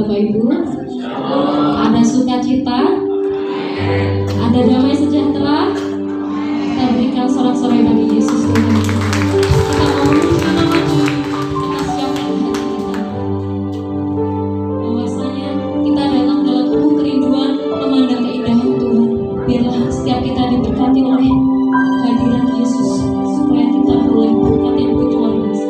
Bapak Ibu? Ada sukacita? Ada damai sejahtera? Kita berikan sorak-sorai bagi Yesus Tuhan. Kita mau kita maju, kita siapkan hati kita. Bahwasanya kita datang dalam penuh kerinduan memandang keindahan Tuhan. Biarlah setiap kita diberkati oleh hadirat Yesus, supaya kita boleh berkat yang begitu luar biasa.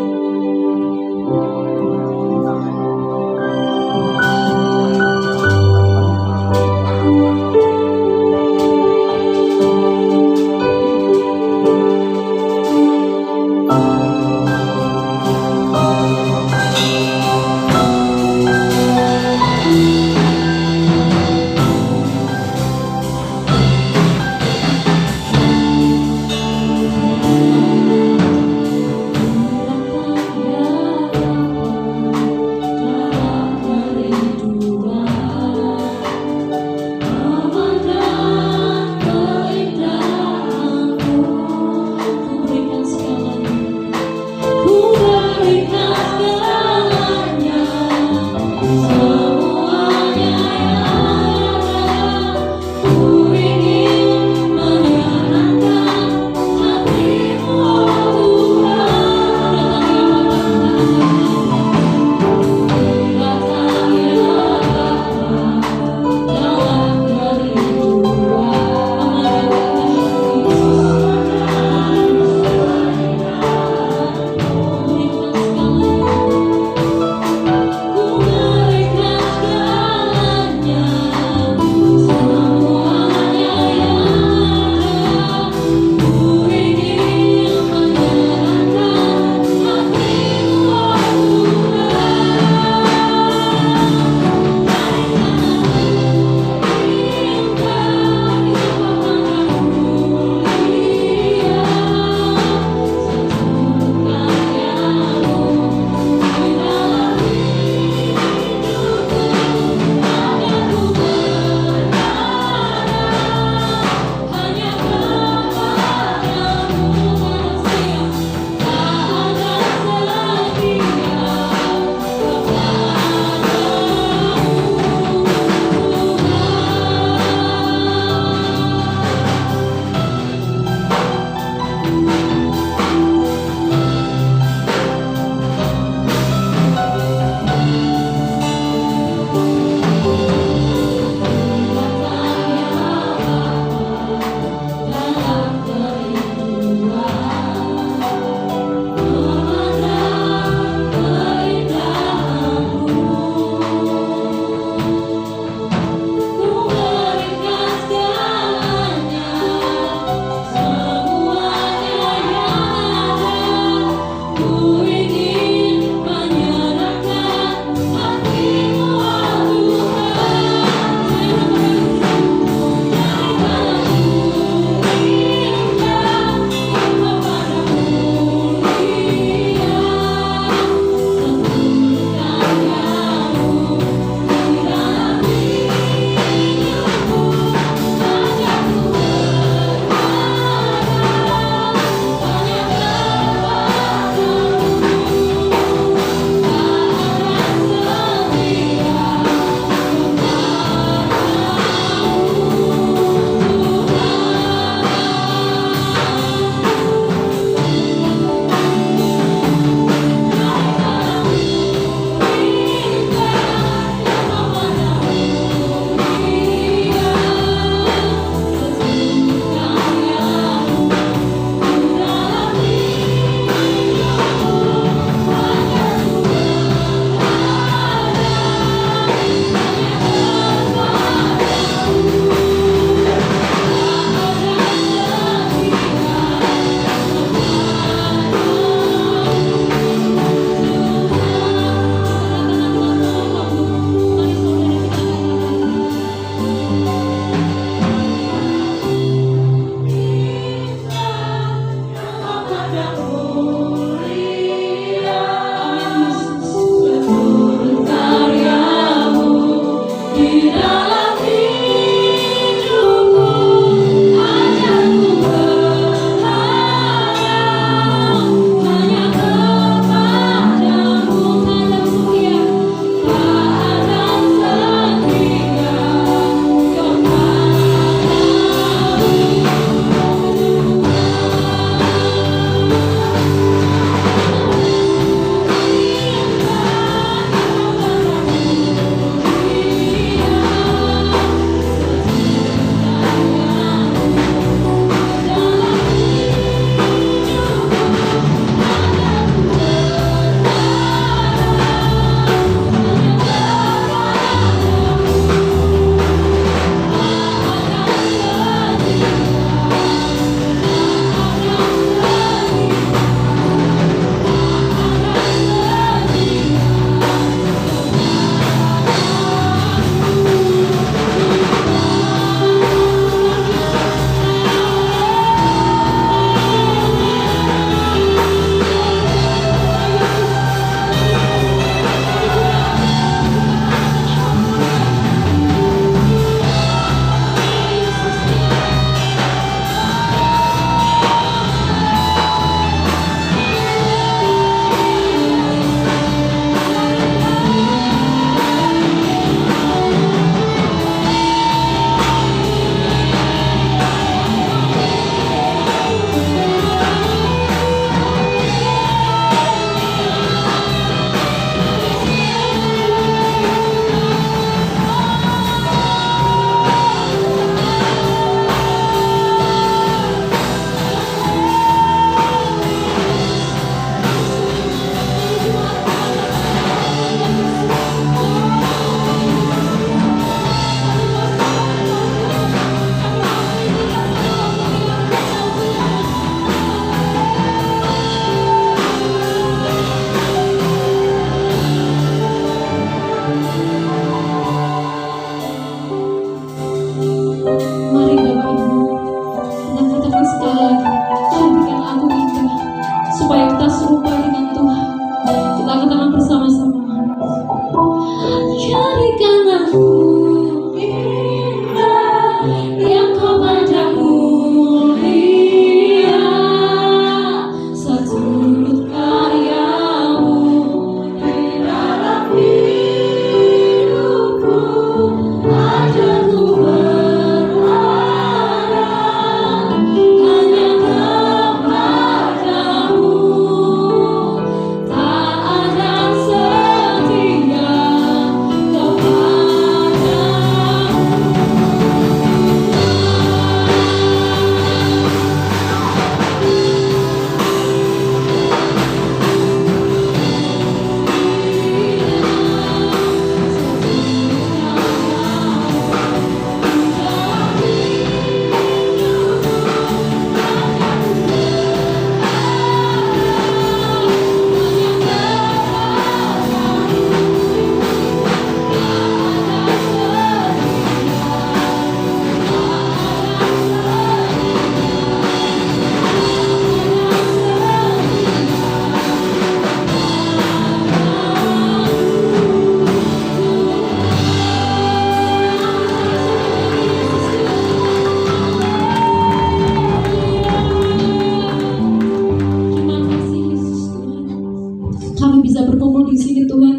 di sini Tuhan.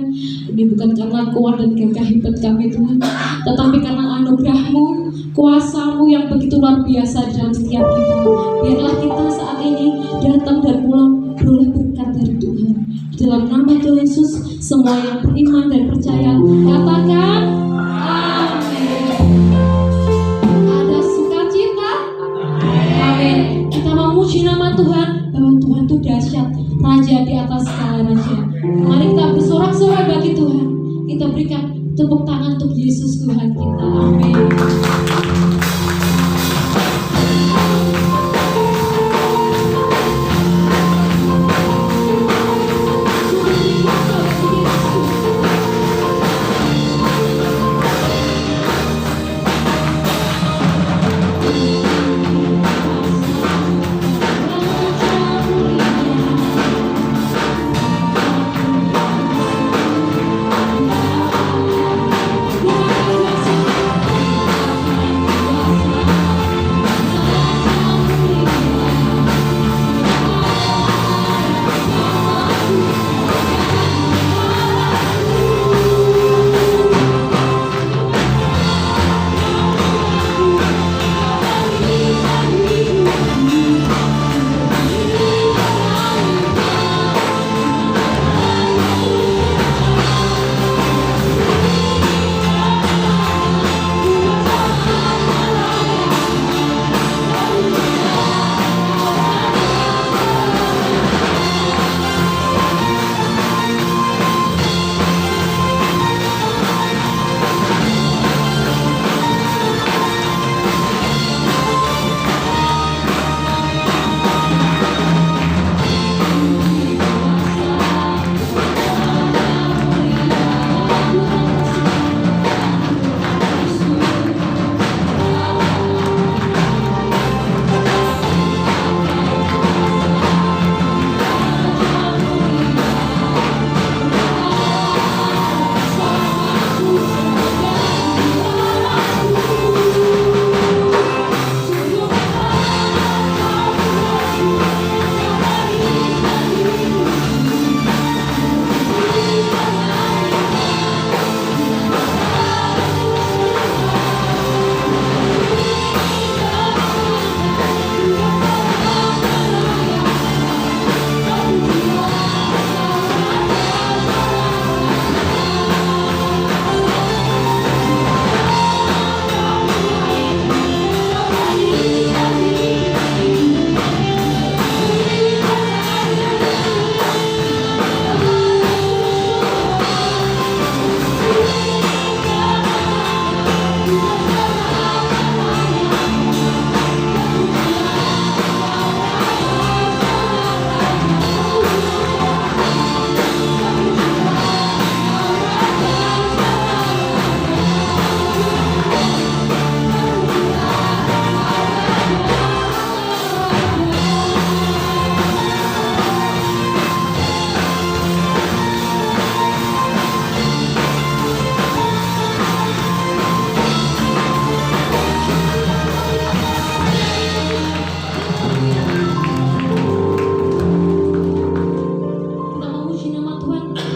Ini bukan karena kuat dan gagah hebat kami Tuhan, tetapi karena anugerah-Mu, kuasa-Mu yang begitu luar biasa dalam setiap kita. Biarlah kita saat ini datang dan pulang beroleh berkat dari Tuhan. Dalam nama Tuhan Yesus, semua yang beriman dan percaya katakan amin. Ada sukacita? Amin. Kita memuji nama Tuhan, bahwa Tuhan itu dahsyat, Raja di atas segala raja. Mari kita bersorak-sorai bagi Tuhan. Kita berikan tepuk tangan untuk Yesus Tuhan kita. Amin.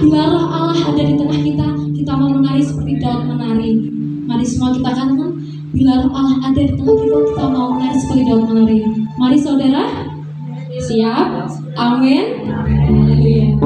Bila roh Allah ada di tengah kita, kita mau menari seperti Daud menari. Mari semua kita katakan, bila roh Allah ada di tengah kita, kita mau menari seperti Daud menari. Mari saudara, siap? Amin. Haleluya.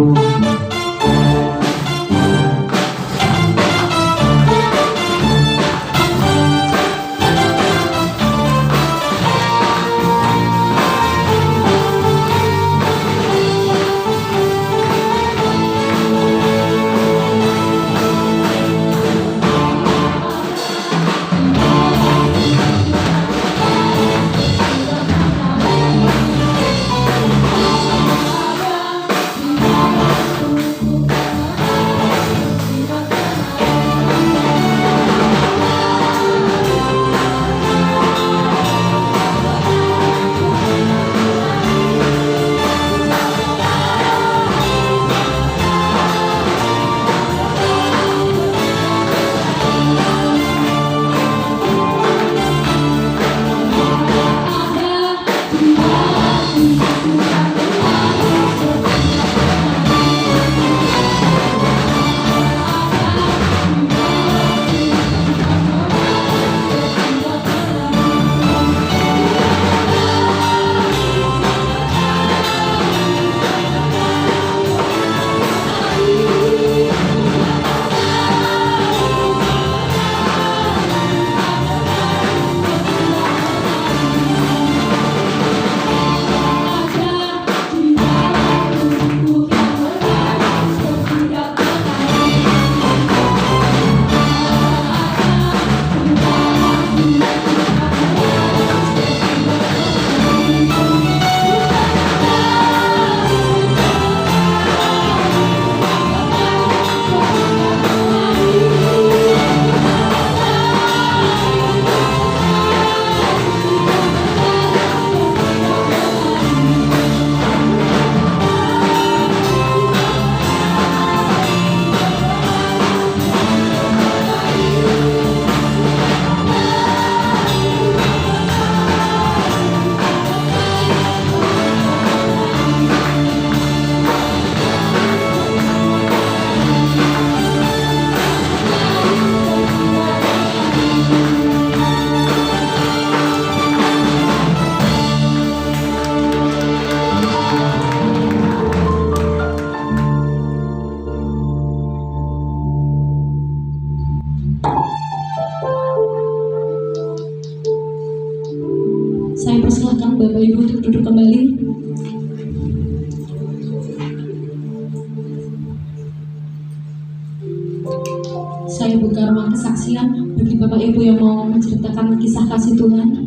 saya buka ruang kesaksian bagi Bapak Ibu yang mau menceritakan kisah kasih Tuhan.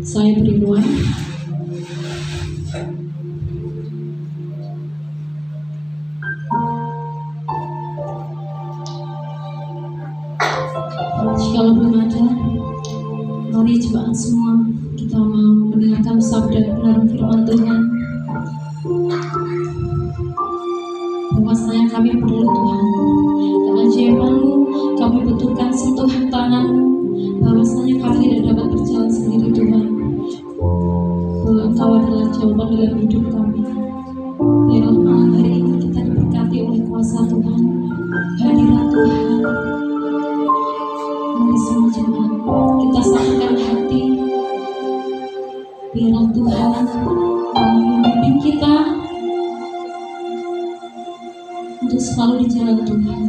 Saya beri ruang. Jika belum ada, mari jemaat semua kita mau mendengarkan sabda kebenaran firman Tuhan. Bahwasanya kami perlu Tuhan, keajaiban-Mu kami butuhkan sentuhan tangan-Mu. Bahwasanya kami tidak dapat berjalan sendiri Tuhan, bahwa Engkau adalah jawaban dalam hidup kami. Biarlah malam hari ini kita diberkati oleh kuasa Tuhan, hadirat Tuhan. Mari semua jemaat kita satukan hati, biarlah Tuhan membimbing kita untuk selalu di jalan Tuhan.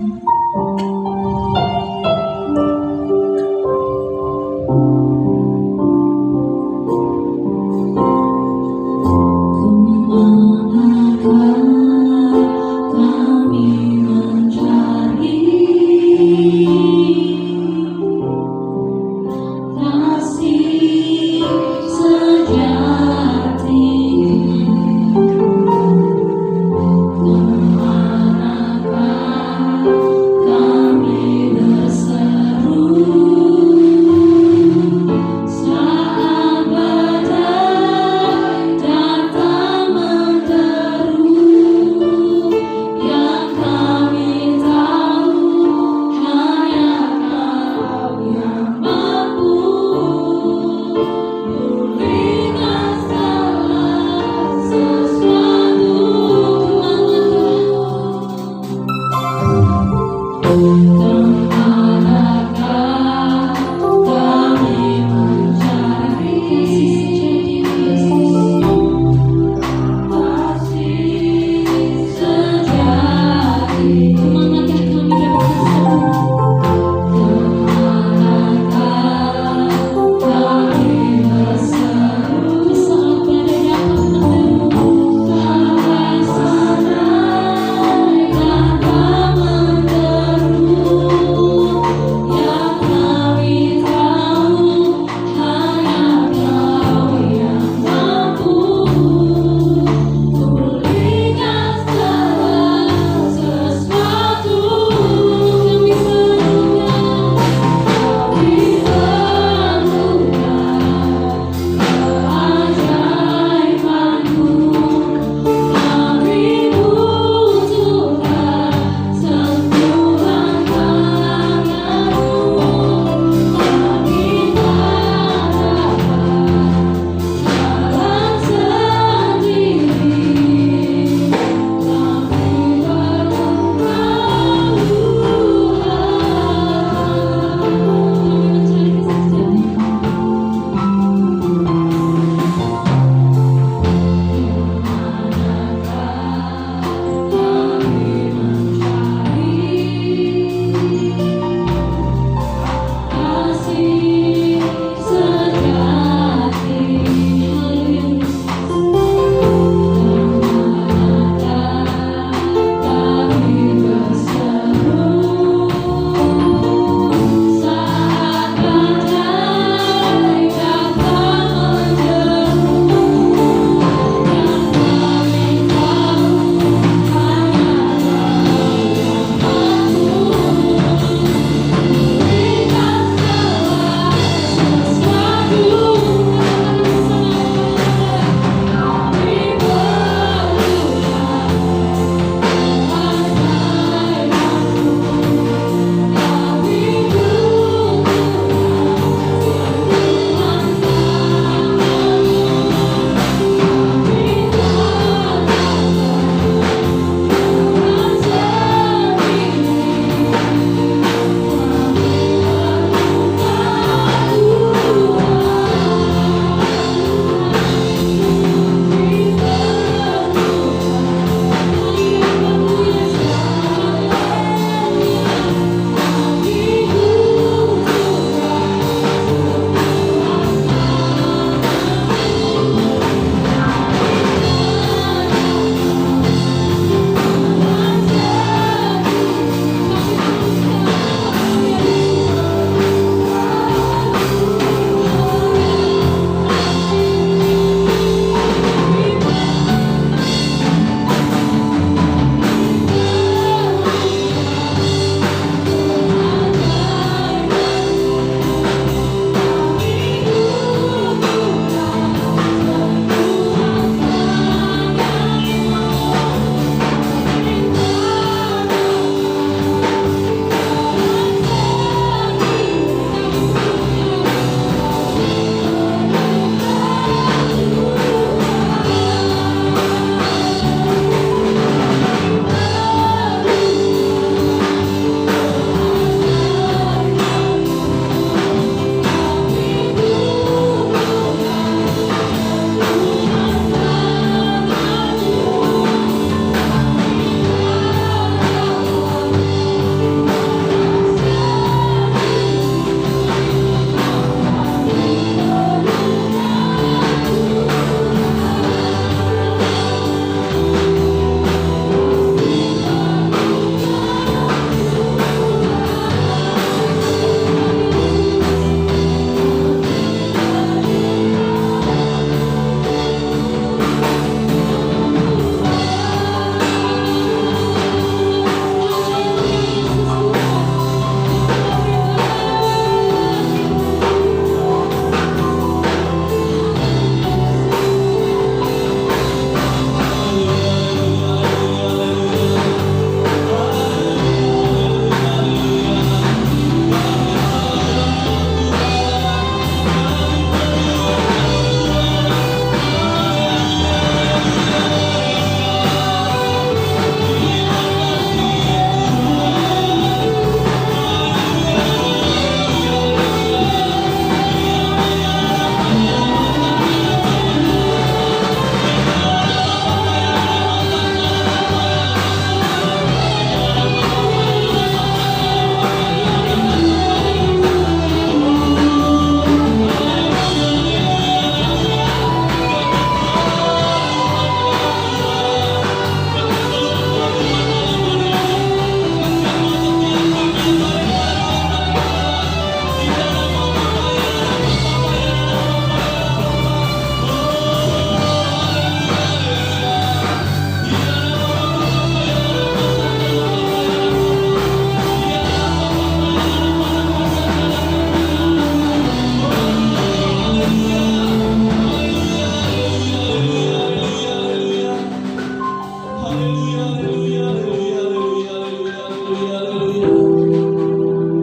haleluya, haleluya, haleluya, haleluya.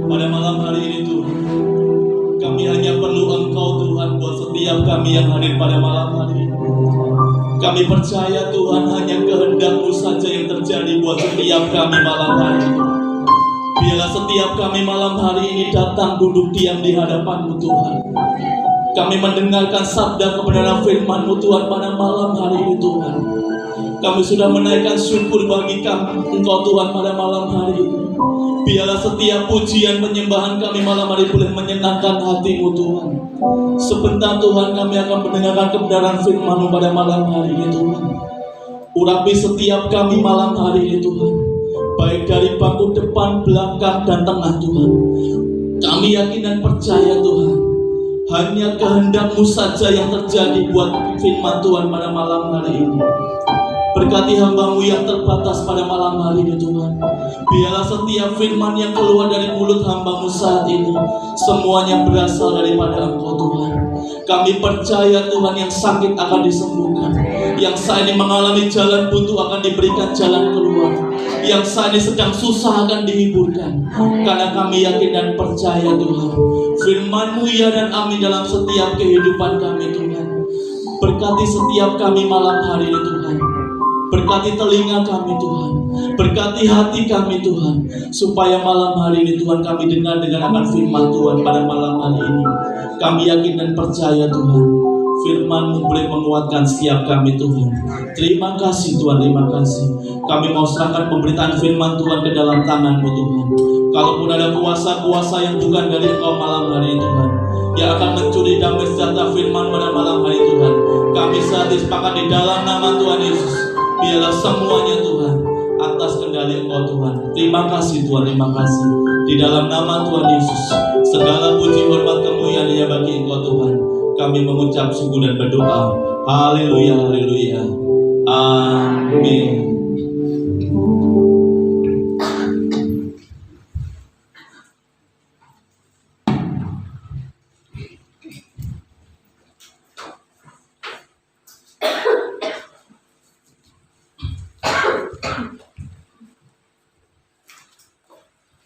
Pada malam hari ini Tuhan, kami hanya perlu Engkau Tuhan buat setiap kami yang hadir pada malam hari ini. Kami percaya Tuhan hanya kehendak-Mu saja yang terjadi buat setiap kami malam hari ini. Biarlah setiap kami malam hari ini datang duduk diam di hadapan-Mu Tuhan. Kami mendengarkan sabda kebenaran firman-Mu Tuhan pada malam hari ini Tuhan. Kami sudah menaikkan syukur bagi kami Engkau Tuhan pada malam hari ini. Biarlah setiap pujian penyembahan kami malam hari boleh menyenangkan hati-Mu Tuhan. Sebentar Tuhan kami akan mendengarkan kebenaran firman-Mu pada malam hari ini Tuhan. Urapi setiap kami malam hari ini Tuhan, baik dari bangku depan, belakang, dan tengah Tuhan. Kami yakin dan percaya Tuhan, hanya kehendak-Mu saja yang terjadi buat firman Tuhan pada malam hari ini. Berkati hamba-Mu yang terbatas pada malam hari ini Tuhan. Biarlah setiap firman yang keluar dari mulut hamba-Mu saat ini semuanya berasal daripada Engkau Tuhan. Kami percaya Tuhan yang sakit akan disembuhkan, yang saat ini mengalami jalan buntu akan diberikan jalan keluar, yang saat ini sedang susah akan dihiburkan. Karena kami yakin dan percaya Tuhan, firman-Mu ya dan amin dalam setiap kehidupan kami Tuhan. Berkati setiap kami malam hari ini Tuhan. Berkati telinga kami Tuhan, berkati hati kami Tuhan, supaya malam hari ini Tuhan kami dengar akan firman Tuhan pada malam hari ini. Kami yakin dan percaya Tuhan, firman-Mu boleh menguatkan setiap kami Tuhan. Terima kasih Tuhan, terima kasih. Kami mau serahkan pemberitaan firman Tuhan ke dalam tangan-Mu Tuhan. Kalaupun ada kuasa-kuasa yang bukan dari Engkau malam hari ini Tuhan, yang akan mencuri damai sejahtera firman pada malam hari Tuhan, kami saat ini sepakat di dalam nama Tuhan Yesus. Biarlah semuanya Tuhan atas kendali Engkau Tuhan. Terima kasih Tuhan, terima kasih. Di dalam nama Tuhan Yesus, segala puji hormat kemuliaan hanya bagi Engkau Tuhan. Kami mengucap syukur dan berdoa. Haleluya, haleluya. Amin.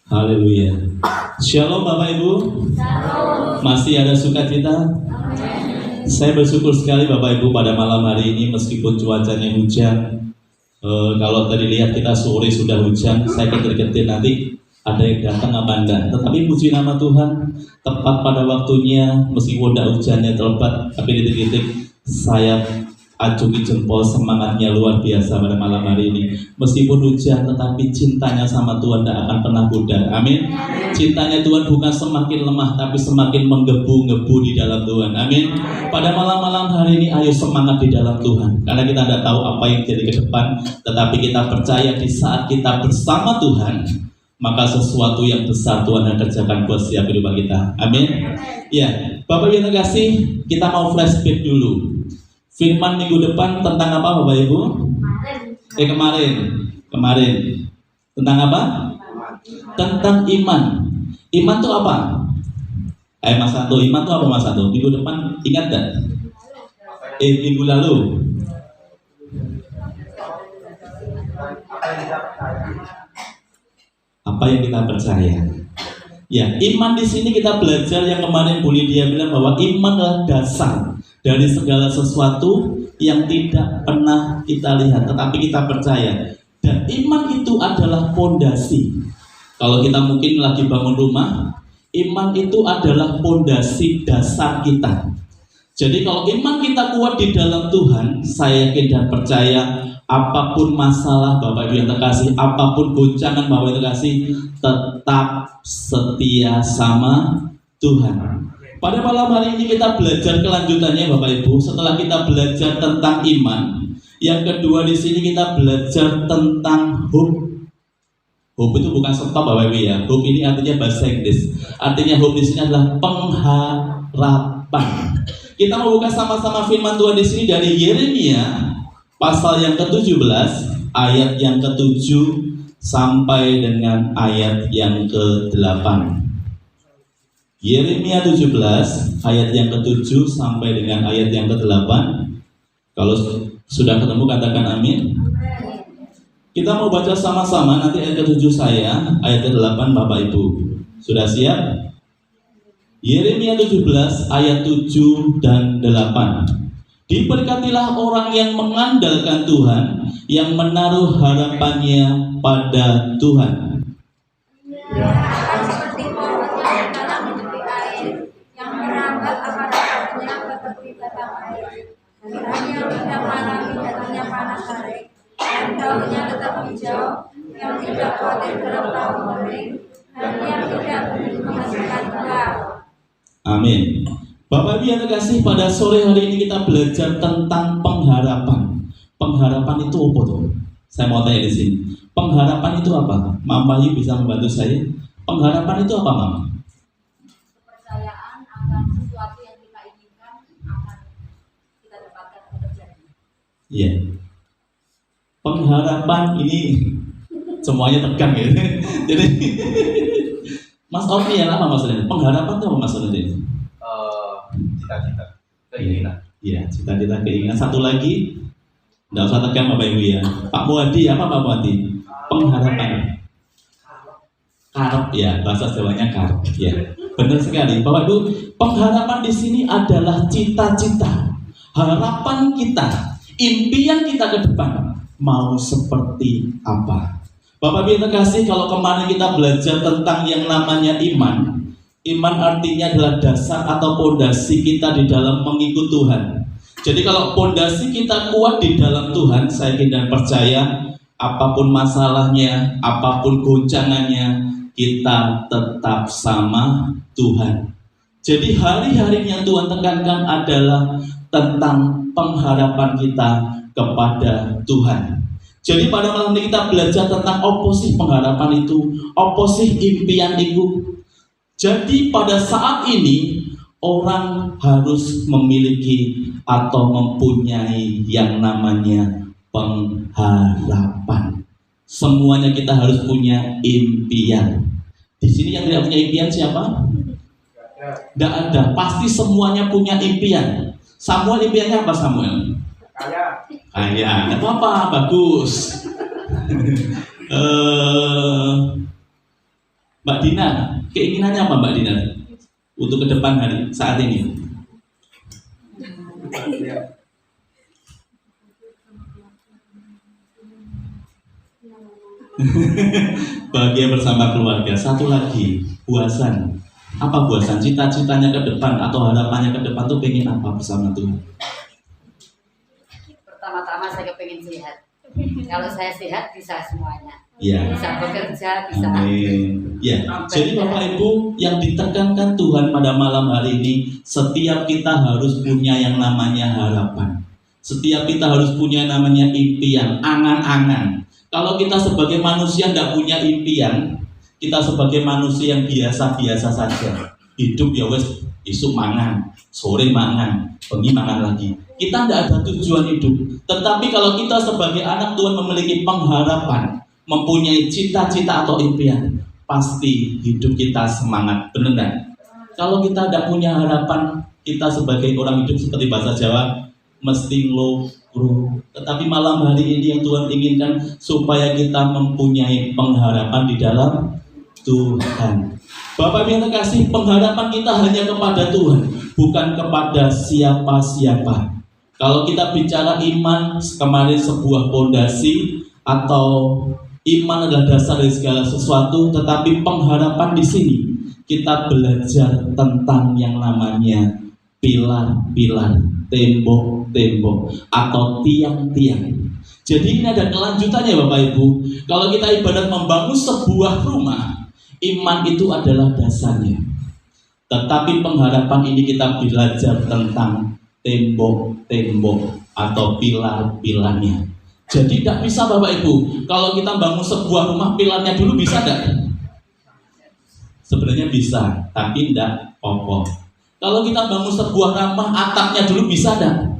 Haleluya. Shalom Bapak Ibu. Shalom. Masih ada sukacita? Amen. Saya bersyukur sekali Bapak Ibu pada malam hari ini meskipun cuacanya hujan. Kalau tadi lihat kita sore sudah hujan, saya ketir-ketir nanti ada yang datang apa enggak. Tetapi puji nama Tuhan, tepat pada waktunya meskipun hujannya terlebat, tapi detik-detik saya acungi jempol, semangatnya luar biasa pada malam hari ini. Meskipun hujan, tetapi cintanya sama Tuhan tidak akan pernah pudar. Amin. Cintanya Tuhan bukan semakin lemah, tapi semakin menggebu-gebu di dalam Tuhan. Amin. Pada malam-malam hari ini, ayo semangat di dalam Tuhan. Karena kita tidak tahu apa yang jadi ke depan, tetapi kita percaya di saat kita bersama Tuhan, maka sesuatu yang besar Tuhan akan kerjakan buat setiap kehidupan kita. Amin. Ya, Bapak yang terkasih, kita mau flashback dulu. Firman minggu depan tentang apa Bapak Ibu? Kemarin. Tentang apa? Tentang iman. Iman itu apa? Mas Santo, iman itu apa Mas Santo? Minggu depan ingat gak? Minggu lalu. Apa yang kita percaya? Ya, iman di sini kita belajar yang kemarin Bu Lydia bilang bahwa iman adalah dasar dari segala sesuatu yang tidak pernah kita lihat, tetapi kita percaya. Dan iman itu adalah pondasi. Kalau kita mungkin lagi bangun rumah, iman itu adalah pondasi dasar kita. Jadi kalau iman kita kuat di dalam Tuhan, saya yakin dan percaya apapun masalah Bapak Ibu yang terkasih, apapun goncangan Bapak Ibu yang terkasih, tetap setia sama Tuhan. Pada malam hari ini kita belajar kelanjutannya Bapak Ibu. Setelah kita belajar tentang iman, yang kedua di sini kita belajar tentang hope. Hope itu bukan stop Bapak Ibu ya. Hope ini artinya bahasa Inggris. Artinya hope di sini adalah pengharapan. Kita mau buka sama-sama firman Tuhan di sini dari Yeremia pasal yang ke-17 ayat yang ke-7 sampai dengan ayat yang ke-8. Yeremia 17 ayat yang ke-7 sampai dengan ayat yang ke-8. Kalau sudah ketemu katakan amin. Kita mau baca sama-sama nanti ayat ke-7 saya, ayat ke-8 Bapak Ibu. Sudah siap? Yeremia 17 ayat 7 dan 8. Diberkatilah orang yang mengandalkan Tuhan, yang menaruh harapannya pada Tuhan. Dia akan seperti pohon yang dalam tepi air, yang merambat akar-akarnya ke tepi batang air. Kiranya tidak mengalami datangnya panas terik, dan daunnya tetap hijau, yang tidak khawatir dalam tahun kering, dan yang tidak menghasilkan buah. Amin. Bapak Ibu yang terkasih, pada sore hari ini kita belajar tentang pengharapan. Pengharapan itu apa tuh? Saya mau tanya di sini. Pengharapan itu apa? Mama Yu bisa membantu saya? Pengharapan itu apa, Mama? Kepercayaan akan sesuatu yang kita inginkan akan kita dapatkan atau terjadi. Iya. Pengharapan ini semuanya tegang ya. Jadi Mas Ovi yang apa maksudnya? Pengharapan itu apa maksudnya? Cita-cita, keinginan. Iya, cita-cita, keinginan. Satu lagi, nggak usah tegang Bapak Ibu ya. Pak Muadi, apa Pak Muadi? Pengharapan. Karep ya, bahasa Jawanya karep. Ya, benar sekali. Bapak Ibu, pengharapan di sini adalah cita-cita, harapan kita, impian kita ke depan mau seperti apa. Bapak Ibu yang terkasih, kalau kemarin kita belajar tentang yang namanya iman. Iman artinya adalah dasar atau pondasi kita di dalam mengikut Tuhan. Jadi kalau pondasi kita kuat di dalam Tuhan, saya yakin dan percaya apapun masalahnya, apapun goncangannya, kita tetap sama Tuhan. Jadi hari-hari yang Tuhan tekankan adalah tentang pengharapan kita kepada Tuhan. Jadi pada malam ini kita belajar tentang oposisi pengharapan itu, oposisi impian itu. Jadi pada saat ini orang harus memiliki atau mempunyai yang namanya pengharapan. Semuanya kita harus punya impian. Di sini yang tidak punya impian siapa? Tidak ada. Pasti semuanya punya impian. Samuel impiannya apa Samuel? Kaya. Tidak apa-apa, bagus. Mbak Dina, keinginannya apa Mbak Dina untuk ke depan hari saat ini? Bahagia bersama keluarga. Satu lagi, buasan. Apa buasan? Cita-citanya ke depan atau harapannya ke depan tuh pengen apa bersama Tuhan? Pertama-tama saya kepingin sehat. Kalau saya sehat bisa semuanya. Ya. Bisa bekerja, bisa. Amin. Ya. Jadi Bapak Ibu yang ditekankan Tuhan pada malam hari ini, setiap kita harus punya yang namanya harapan. Setiap kita harus punya namanya impian, angan-angan. Kalau kita sebagai manusia tidak punya impian, kita sebagai manusia yang biasa-biasa saja. Hidup ya wes, isuk mangan, sore mangan, bengi mangan lagi. Kita tidak ada tujuan hidup. Tetapi kalau kita sebagai anak Tuhan memiliki pengharapan, mempunyai cita-cita atau impian, pasti hidup kita semangat, benar enggak? Kalau kita tidak punya harapan, kita sebagai orang hidup seperti bahasa Jawa, mesti nglo-ngro. Tetapi malam hari ini yang Tuhan inginkan supaya kita mempunyai pengharapan di dalam Tuhan. Bapak yang terkasih, pengharapan kita hanya kepada Tuhan, bukan kepada siapa-siapa. Kalau kita bicara iman, kemarin sebuah pondasi atau iman adalah dasar dari segala sesuatu, tetapi pengharapan di sini kita belajar tentang yang namanya pilar-pilar, tembok-tembok atau tiang-tiang. Jadi ini ada kelanjutannya Bapak Ibu. Kalau kita ibarat membangun sebuah rumah, iman itu adalah dasarnya. Tetapi pengharapan ini kita belajar tentang tembok-tembok atau pilar-pilarnya. Jadi tidak bisa Bapak Ibu, kalau kita bangun sebuah rumah pilarnya dulu bisa tidak? Sebenarnya bisa, tapi tidak kokoh. Kalau kita bangun sebuah rumah atapnya dulu bisa tidak?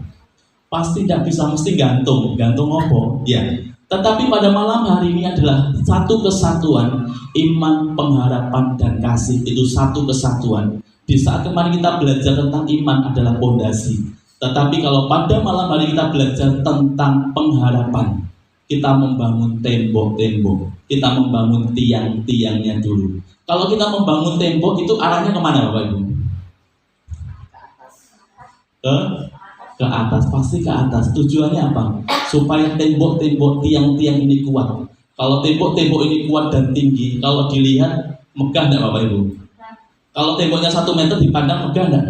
Pasti tidak bisa, mesti gantung apa? Ya. Tetapi pada malam hari ini adalah satu kesatuan, iman, pengharapan, dan kasih itu satu kesatuan. Di saat kemarin kita belajar tentang iman adalah pondasi. Tetapi kalau pada malam hari kita belajar tentang pengharapan, kita membangun tembok-tembok, kita membangun tiang-tiangnya dulu. Kalau kita membangun tembok itu arahnya kemana Bapak Ibu? Ke atas, pasti ke atas. Tujuannya apa? Supaya tembok-tembok, tiang-tiang ini kuat. Kalau tembok-tembok ini kuat dan tinggi, kalau dilihat megah enggak Bapak Ibu? Kalau temboknya 1 meter dipandang megah enggak?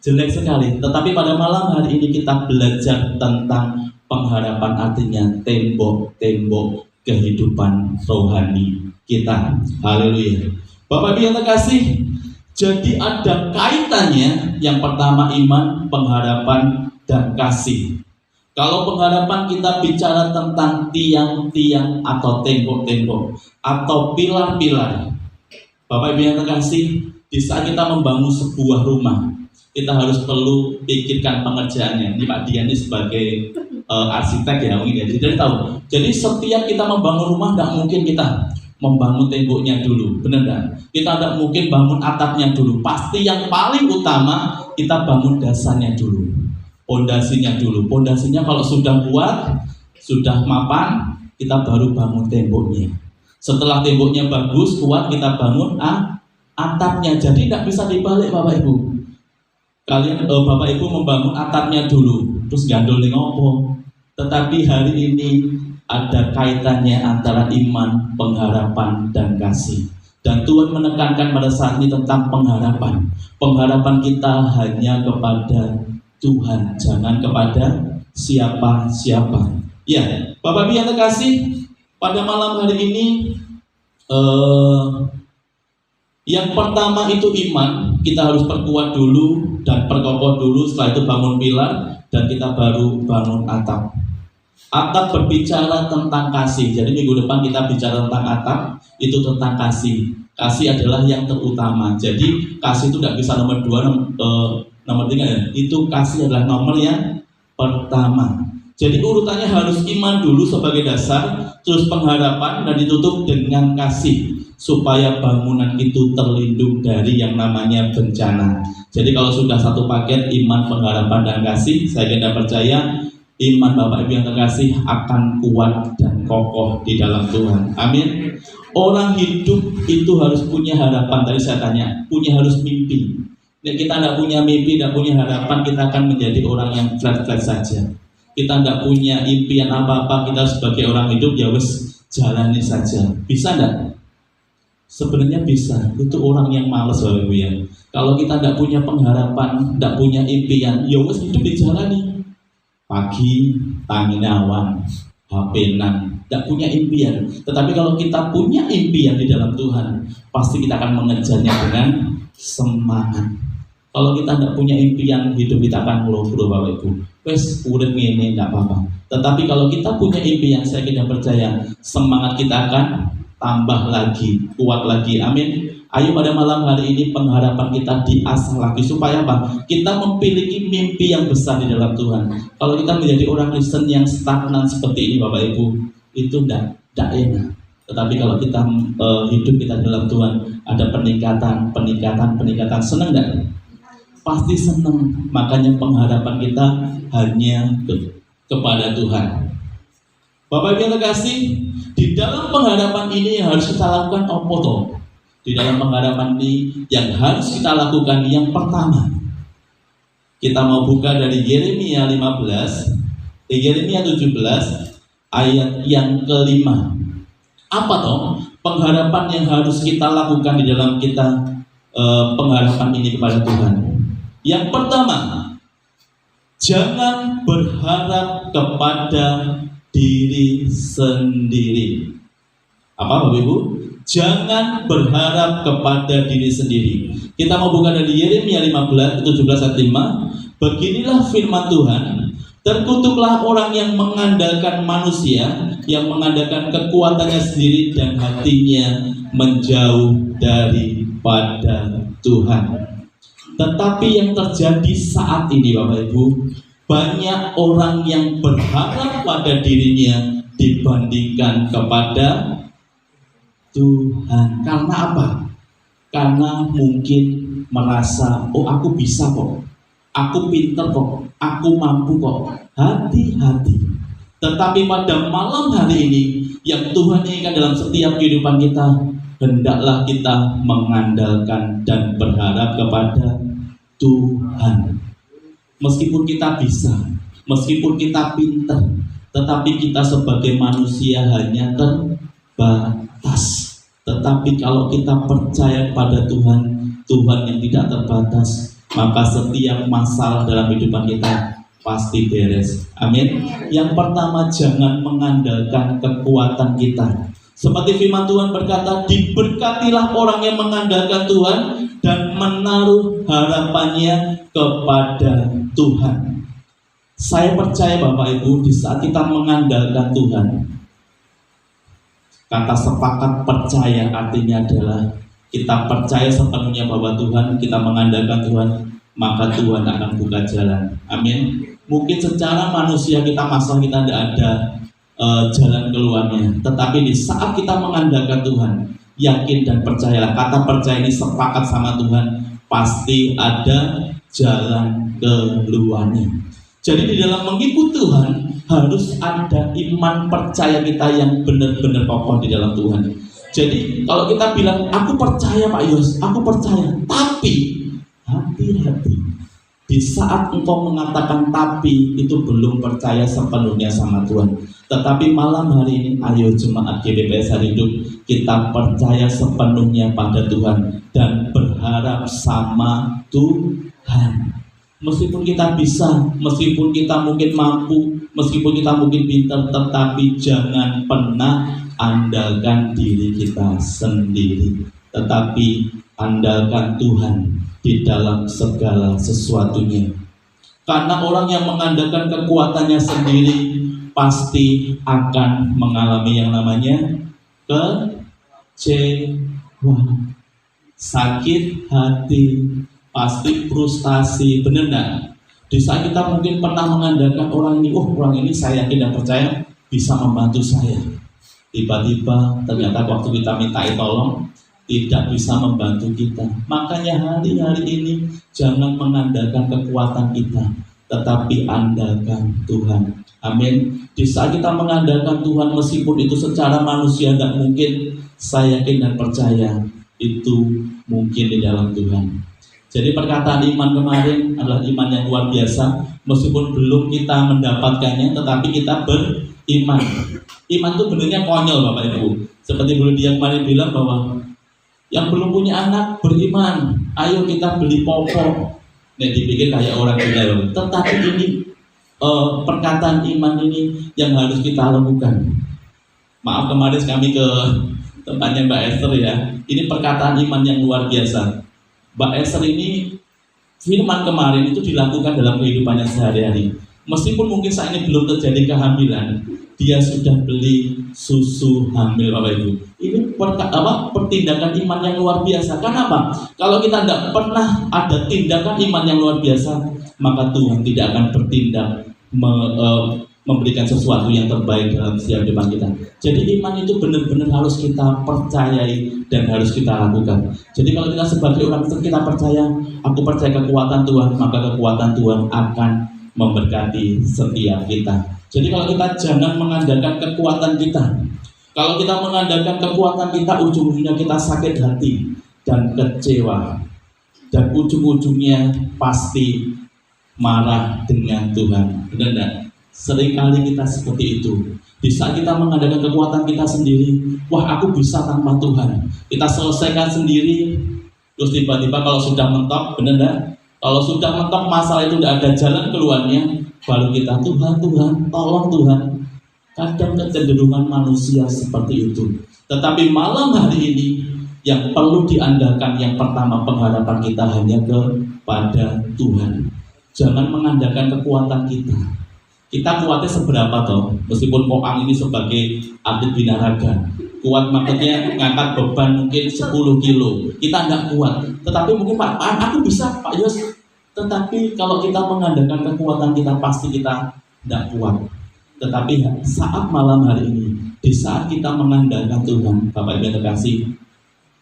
Jelek sekali. Tetapi pada malam hari ini kita belajar tentang pengharapan, artinya tembok-tembok kehidupan rohani kita. Haleluya. Bapak Ibu yang terkasih, jadi ada kaitannya. Yang pertama iman, pengharapan, dan kasih. Kalau pengharapan kita bicara tentang tiang-tiang atau tembok-tembok atau pilar-pilar. Bapak Ibu yang terkasih, di saat kita membangun sebuah rumah, kita harus perlu pikirkan pengerjaannya. Ini Pak Dian ini sebagai arsitek ya mungkin ya. Jadi tahu. Jadi setiap kita membangun rumah tidak mungkin kita membangun temboknya dulu, benar enggak? Kita tidak mungkin bangun atapnya dulu. Pasti yang paling utama kita bangun dasarnya dulu, pondasinya dulu. Pondasinya kalau sudah kuat, sudah mapan, kita baru bangun temboknya. Setelah temboknya bagus, kuat, kita bangun atapnya. Jadi tidak bisa dibalik Bapak Ibu. Kalian Bapak Ibu membangun atapnya dulu, terus gandol ning opo. Tetapi hari ini ada kaitannya antara iman, pengharapan, dan kasih. Dan Tuhan menekankan pada saat ini tentang pengharapan. Pengharapan kita hanya kepada Tuhan, jangan kepada siapa-siapa. Ya, Bapak Ibu yang terkasih, pada malam hari ini yang pertama itu iman. Kita harus perkuat dulu dan perkokoh dulu. Setelah itu bangun pilar dan kita baru bangun atap. Atap berbicara tentang kasih. Jadi minggu depan kita bicara tentang atap. Itu tentang kasih. Kasih adalah yang terutama. Jadi kasih itu tidak bisa nomor 2, nomor 3 ya. Itu kasih adalah nomor yang pertama. Jadi urutannya harus iman dulu sebagai dasar, terus pengharapan, dan ditutup dengan kasih, supaya bangunan itu terlindung dari yang namanya bencana. Jadi kalau sudah satu paket iman, pengharapan, dan kasih, saya kira percaya iman Bapak Ibu yang terkasih akan kuat dan kokoh di dalam Tuhan. Amin. Orang hidup itu harus punya harapan. Tadi saya tanya, harus mimpi. Nek kita tidak punya mimpi, tidak punya harapan, kita akan menjadi orang yang flat-flat saja. Kita tidak punya impian apa-apa, kita sebagai orang hidup ya wes jalani saja. Bisa enggak? Sebenarnya bisa. Itu orang yang malas Bapak Ibu ya. Kalau kita tidak punya pengharapan, tidak punya impian, ya wes hidup dijalani. Pagi tangin awan, HP-nan, tidak punya impian. Tetapi kalau kita punya impian di dalam Tuhan, pasti kita akan mengejarnya dengan semangat. Kalau kita tidak punya impian, hidup kita akan meluber Bapak Ibu. Wes urip ngene enggak apa-apa. Tetapi kalau kita punya impian, saya tidak percaya semangat kita akan tambah lagi, kuat lagi. Amin. Ayo pada malam hari ini pengharapan kita diasah lagi supaya apa? Kita memiliki mimpi yang besar di dalam Tuhan. Kalau kita menjadi orang Kristen yang stagnan seperti ini Bapak Ibu, itu enggak enak. Tetapi kalau kita hidup kita dalam Tuhan, ada peningkatan, senang enggak? Pasti senang. Makanya pengharapan kita hanya kepada Tuhan. Bapak Ibu yang terkasih, di dalam pengharapan ini yang harus kita lakukan apa toh? Di dalam pengharapan ini yang harus kita lakukan yang pertama, kita mau buka dari Yeremia 17 ayat yang kelima. Apa toh pengharapan yang harus kita lakukan di dalam kita pengharapan ini kepada Tuhan? Yang pertama, jangan berharap kepada diri sendiri. Apa Bapak Ibu? Jangan berharap kepada diri sendiri. Kita mau buka dari Yeremia 17 ayat 5. Beginilah firman Tuhan, terkutuklah orang yang mengandalkan manusia, yang mengandalkan kekuatannya sendiri dan hatinya menjauh daripada Tuhan. Tetapi yang terjadi saat ini Bapak Ibu, banyak orang yang berharap pada dirinya dibandingkan kepada Tuhan. Karena apa? Karena mungkin merasa, oh aku bisa kok, aku pinter kok, aku mampu kok. Hati-hati. Tetapi pada malam hari ini yang Tuhan inginkan dalam setiap kehidupan kita, hendaklah kita mengandalkan dan berharap kepada Tuhan. Meskipun kita bisa, meskipun kita pintar, tetapi kita sebagai manusia hanya terbatas. Tetapi kalau kita percaya pada Tuhan, Tuhan yang tidak terbatas, maka setiap masalah dalam kehidupan kita pasti beres. Amin. Yang pertama, jangan mengandalkan kekuatan kita. Seperti firman Tuhan berkata, diberkatilah orang yang mengandalkan Tuhan dan menaruh harapannya kepada Tuhan. Saya percaya Bapak Ibu, di saat kita mengandalkan Tuhan, kata sepakat percaya artinya adalah kita percaya sepenuhnya bahwa Tuhan, kita mengandalkan Tuhan, maka Tuhan akan buka jalan. Amin. Mungkin secara manusia kita masalah kita tidak ada jalan keluarnya, tetapi di saat kita mengandalkan Tuhan, yakin dan percayalah, kata percaya ini sepakat sama Tuhan, pasti ada jalan keluarnya. Jadi di dalam mengikut Tuhan harus ada iman percaya kita yang benar-benar kokoh di dalam Tuhan. Jadi kalau kita bilang aku percaya Pak Yos, aku percaya, tapi hati-hati. Di saat engkau mengatakan tapi, itu belum percaya sepenuhnya sama Tuhan. Tetapi malam hari ini, ayo jemaat GBPS Hari Hidup, kita percaya sepenuhnya pada Tuhan dan berharap sama Tuhan. Meskipun kita bisa, meskipun kita mungkin mampu, meskipun kita mungkin pintar, tetapi jangan pernah andalkan diri kita sendiri, tetapi andalkan Tuhan di dalam segala sesuatunya. Karena orang yang mengandalkan kekuatannya sendiri pasti akan mengalami yang namanya kecewa, sakit hati, pasti frustasi, benar enggak? Di saat kita mungkin pernah mengandalkan orang ini, orang ini saya yakin dan percaya bisa membantu saya. Tiba-tiba ternyata waktu kita minta tolong, tidak bisa membantu kita. Makanya hari-hari ini jangan mengandalkan kekuatan kita, tetapi andalkan Tuhan. Amin. Di saat kita mengandalkan Tuhan, meskipun itu secara manusia tidak mungkin, saya yakin dan percaya itu mungkin di dalam Tuhan. Jadi perkataan iman kemarin adalah iman yang luar biasa. Meskipun belum kita mendapatkannya, tetapi kita beriman. Iman itu benarnya konyol Bapak Ibu. Seperti Bu Dia kemarin bilang bahwa yang belum punya anak beriman, ayo kita beli popok. Nah, dipikir kayak orang gila. Tetapi ini perkataan iman ini yang harus kita lakukan. Maaf kemarin kami ke tempatnya Mbak Esther ya. Ini perkataan iman yang luar biasa. Mbak Esther ini firman kemarin itu dilakukan dalam kehidupannya sehari-hari. Meskipun mungkin saat ini belum terjadi kehamilan, dia sudah beli susu hamil Bapak Ibu. Ini pertindakan iman yang luar biasa. Kenapa? Kalau kita tidak pernah ada tindakan iman yang luar biasa, maka Tuhan tidak akan bertindak memberikan sesuatu yang terbaik dalam setiap kehidupan kita. Jadi iman itu benar-benar harus kita percayai dan harus kita lakukan. Jadi kalau kita sebagai orang Kristen kita percaya, aku percaya kekuatan Tuhan, maka kekuatan Tuhan akan memberkati setiap kita. Jadi kalau kita jangan mengandalkan kekuatan kita. Kalau kita mengandalkan kekuatan kita, ujung-ujungnya kita sakit hati dan kecewa. Dan ujung-ujungnya pasti marah dengan Tuhan. Benar enggak? Seringkali kita seperti itu. Di saat kita mengandalkan kekuatan kita sendiri, wah aku bisa tanpa Tuhan. Kita selesaikan sendiri, terus tiba-tiba kalau sudah mentok, benar enggak? Kalau sudah mentok masalah itu tidak ada jalan keluarnya, baru kita Tuhan, tolong Tuhan. Kadang kecenderungan manusia seperti itu. Tetapi malam hari ini yang perlu diandalkan yang pertama pengharapan kita hanya kepada Tuhan. Jangan mengandalkan kekuatan kita. Kita kuatnya seberapa toh? Meskipun Koang ini sebagai atlet binaraga, kuat maksudnya ngangkat beban mungkin 10 kilo. Kita tidak kuat. Tetapi mungkin Pak aku bisa Pak Yos. Tetapi kalau kita mengandalkan kekuatan kita pasti kita tidak kuat. Tetapi saat malam hari ini, di saat kita mengandalkan Tuhan, Bapak Ibu yang terkasih,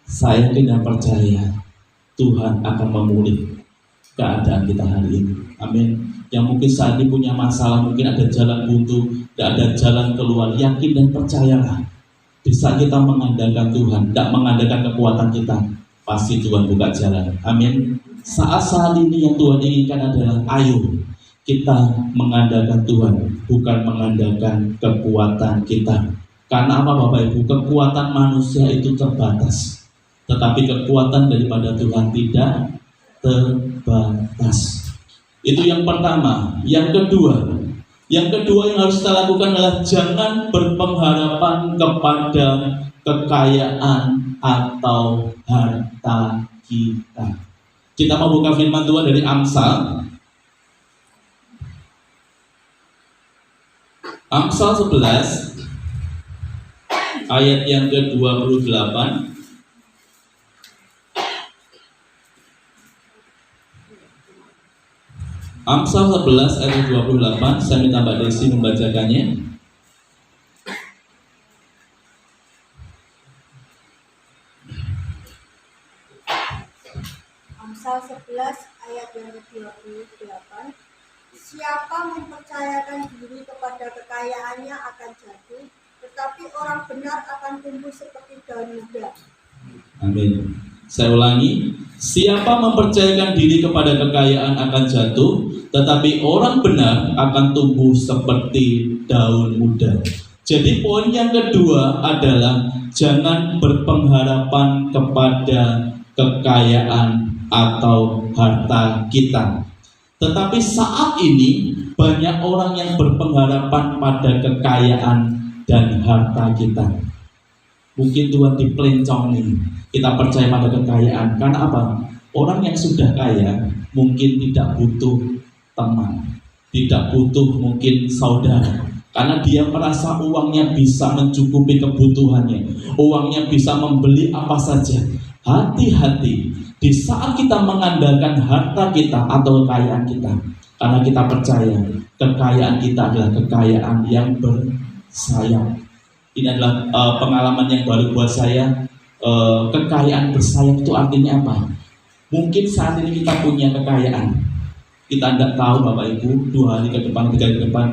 saya tidak percaya Tuhan akan memulih keadaan kita hari ini. Amin. yang mungkin saat ini punya masalah, mungkin ada jalan buntu, tidak ada jalan keluar, yakin dan percayalah. Di saat kita mengandalkan Tuhan, tidak mengandalkan kekuatan kita, pasti Tuhan buka jalan. Amin. Saat-saat ini yang Tuhan inginkan adalah ayo kita mengandalkan Tuhan, bukan mengandalkan kekuatan kita. Karena apa Bapak Ibu? Kekuatan manusia itu terbatas, tetapi kekuatan daripada Tuhan tidak terbatas. Itu yang pertama. Yang kedua yang harus kita lakukan adalah jangan berpengharapan kepada kekayaan atau harta kita. Kita mau buka firman Tuhan dari Amsal 11 ayat yang ke-28. Amsal 11 ayat 28, saya minta Mbak Desi membacakannya. Amsal 11 ayat yang ke-28. Siapa mempercayakan diri kepada kekayaannya akan jatuh, tetapi orang benar akan tumbuh seperti daun muda. Amin. Saya ulangi, siapa mempercayakan diri kepada kekayaan akan jatuh, tetapi orang benar akan tumbuh seperti daun muda. Jadi poin yang kedua adalah jangan berpengharapan kepada kekayaan atau harta kita. Tetapi saat ini banyak orang yang berpengharapan pada kekayaan dan harta kita. Mungkin Tuhan dipelencongin. Kita percaya pada kekayaan. Karena apa? Orang yang sudah kaya mungkin tidak butuh teman, tidak butuh mungkin saudara, karena dia merasa uangnya bisa mencukupi kebutuhannya, uangnya bisa membeli apa saja. Hati-hati di saat kita mengandalkan harta kita atau kekayaan kita, karena kita percaya kekayaan kita adalah kekayaan yang bersayap. Ini adalah pengalaman yang baru buat saya. Kekayaan bersayap itu artinya apa? Mungkin saat ini kita punya kekayaan, kita tidak tahu Bapak Ibu 2 hari ke depan, 3 hari ke depan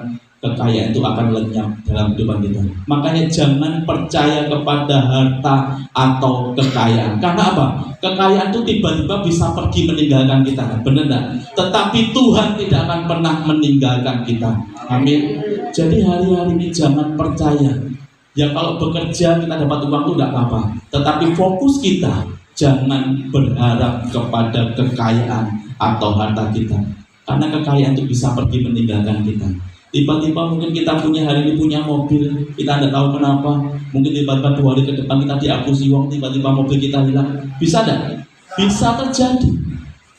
kekayaan itu akan lenyap dalam kehidupan kita. Makanya jangan percaya kepada harta atau kekayaan. Karena apa? Kekayaan itu tiba-tiba bisa pergi meninggalkan kita, benar tidak? Tetapi Tuhan tidak akan pernah meninggalkan kita. Amin. Jadi hari-hari ini jangan percaya. Ya kalau bekerja kita dapat uang itu tidak apa-apa, tetapi fokus kita jangan berharap kepada kekayaan atau harta kita, karena kekayaan itu bisa pergi meninggalkan kita. Tiba-tiba mungkin kita punya hari ini punya mobil, kita tidak tahu kenapa, mungkin tiba-tiba 2 hari ke depan kita dihapusi uang, tiba-tiba mobil kita hilang. Bisa tidak? Bisa terjadi.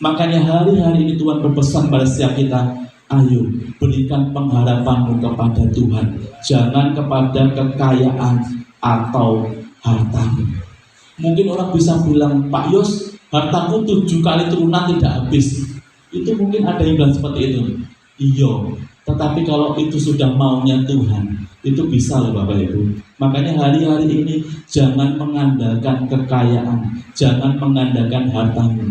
Makanya hari-hari ini Tuhan berpesan pada setiap kita, ayo berikan pengharapanmu kepada Tuhan, jangan kepada kekayaan atau hartamu. Mungkin orang bisa bilang, Pak Yos, hartaku 7 kali turunan tidak habis. Itu mungkin ada yang bilang seperti itu. Iya, tetapi kalau itu sudah maunya Tuhan, itu bisa loh Bapak Ibu. Makanya hari-hari ini jangan mengandalkan kekayaan, jangan mengandalkan hartamu.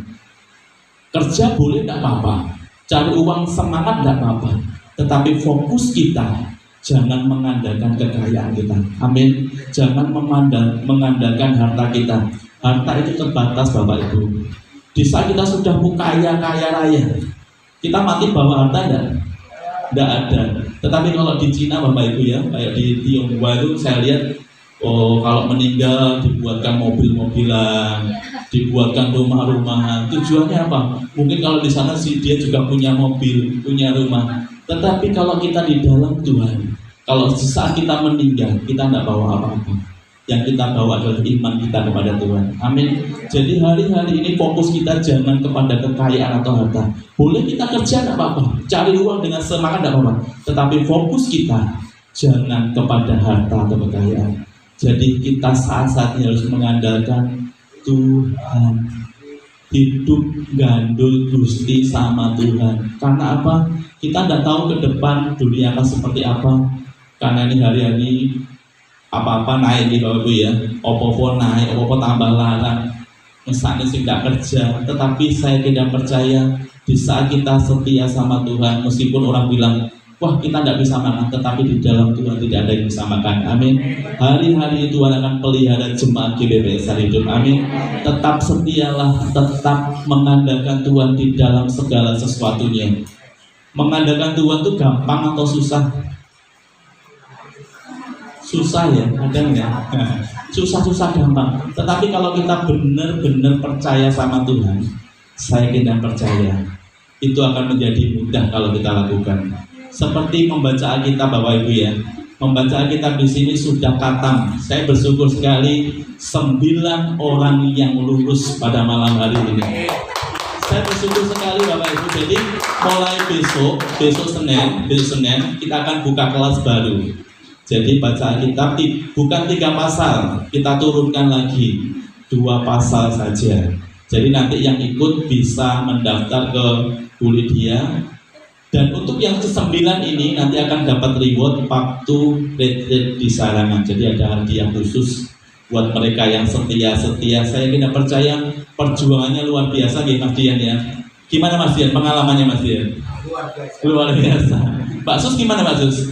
Kerja boleh tidak apa-apa, cari uang semangat tidak apa-apa, tetapi fokus kita jangan mengandalkan kekayaan kita. Amin. Jangan mengandalkan harta kita. Harta itu terbatas Bapak Ibu. Di saat kita sudah kaya raya, kita mati bawa harta tidak ada. Tetapi kalau di Cina Bapak Ibu ya, kayak di Tiongkok itu saya lihat, kalau meninggal dibuatkan mobil-mobilan, dibuatkan rumah-rumahan. Tujuannya apa? Mungkin kalau di sana sih dia juga punya mobil, punya rumah. Tetapi kalau kita di dalam Tuhan, kalau saat kita meninggal, kita tidak bawa apa-apa. Yang kita bawa adalah iman kita kepada Tuhan. Amin. Jadi hari-hari ini fokus kita jangan kepada kekayaan atau harta. Boleh kita kerja tidak apa-apa, cari uang dengan semangat tidak apa-apa. Tetapi fokus kita jangan kepada harta atau kekayaan. Jadi kita saat-saat ini harus mengandalkan Tuhan. Hidup gandul Gusti sama Tuhan. Karena apa? Kita tidak tahu ke depan dunia akan seperti apa. Karena ini hari-hari apa-apa naik di Bapak Ibu ya. Opo-opo naik, opo-opo tambah larang. misalnya sih tidak kerja, tetapi saya tidak percaya di saat kita setia sama Tuhan, meskipun orang bilang, wah kita tidak bisa makan, tetapi di dalam Tuhan tidak ada yang bisa makan. Amin. Hari-hari Tuhan akan pelihara jemaat GBPS Hidup. Amin. Tetap setialah, tetap mengandalkan Tuhan di dalam segala sesuatunya. Mengandalkan Tuhan itu gampang atau susah? Susah ya, kadang ya. Susah-susah gampang. Tetapi kalau kita benar-benar percaya sama Tuhan, saya tidak percaya, itu akan menjadi mudah kalau kita lakukan. Seperti membaca Alkitab Bapak Ibu ya. Membaca Alkitab di sini sudah khatam. Saya bersyukur sekali 9 orang yang lulus pada malam hari ini. Saya bersyukur sekali Bapak Ibu. Jadi mulai besok Senin kita akan buka kelas baru. Jadi baca Alkitab bukan 3 pasal, kita turunkan lagi 2 pasal saja. Jadi nanti yang ikut bisa mendaftar ke Bu Lydia. Dan untuk yang ke-9 ini nanti akan dapat reward waktu retreat di Sarangan. Jadi ada hadiah khusus buat mereka yang setia. Saya tidak percaya perjuangannya luar biasa ya Mas Dian ya. Gimana Mas Dian pengalamannya Mas Dian? Luar biasa. Pak Sus gimana Pak Sus?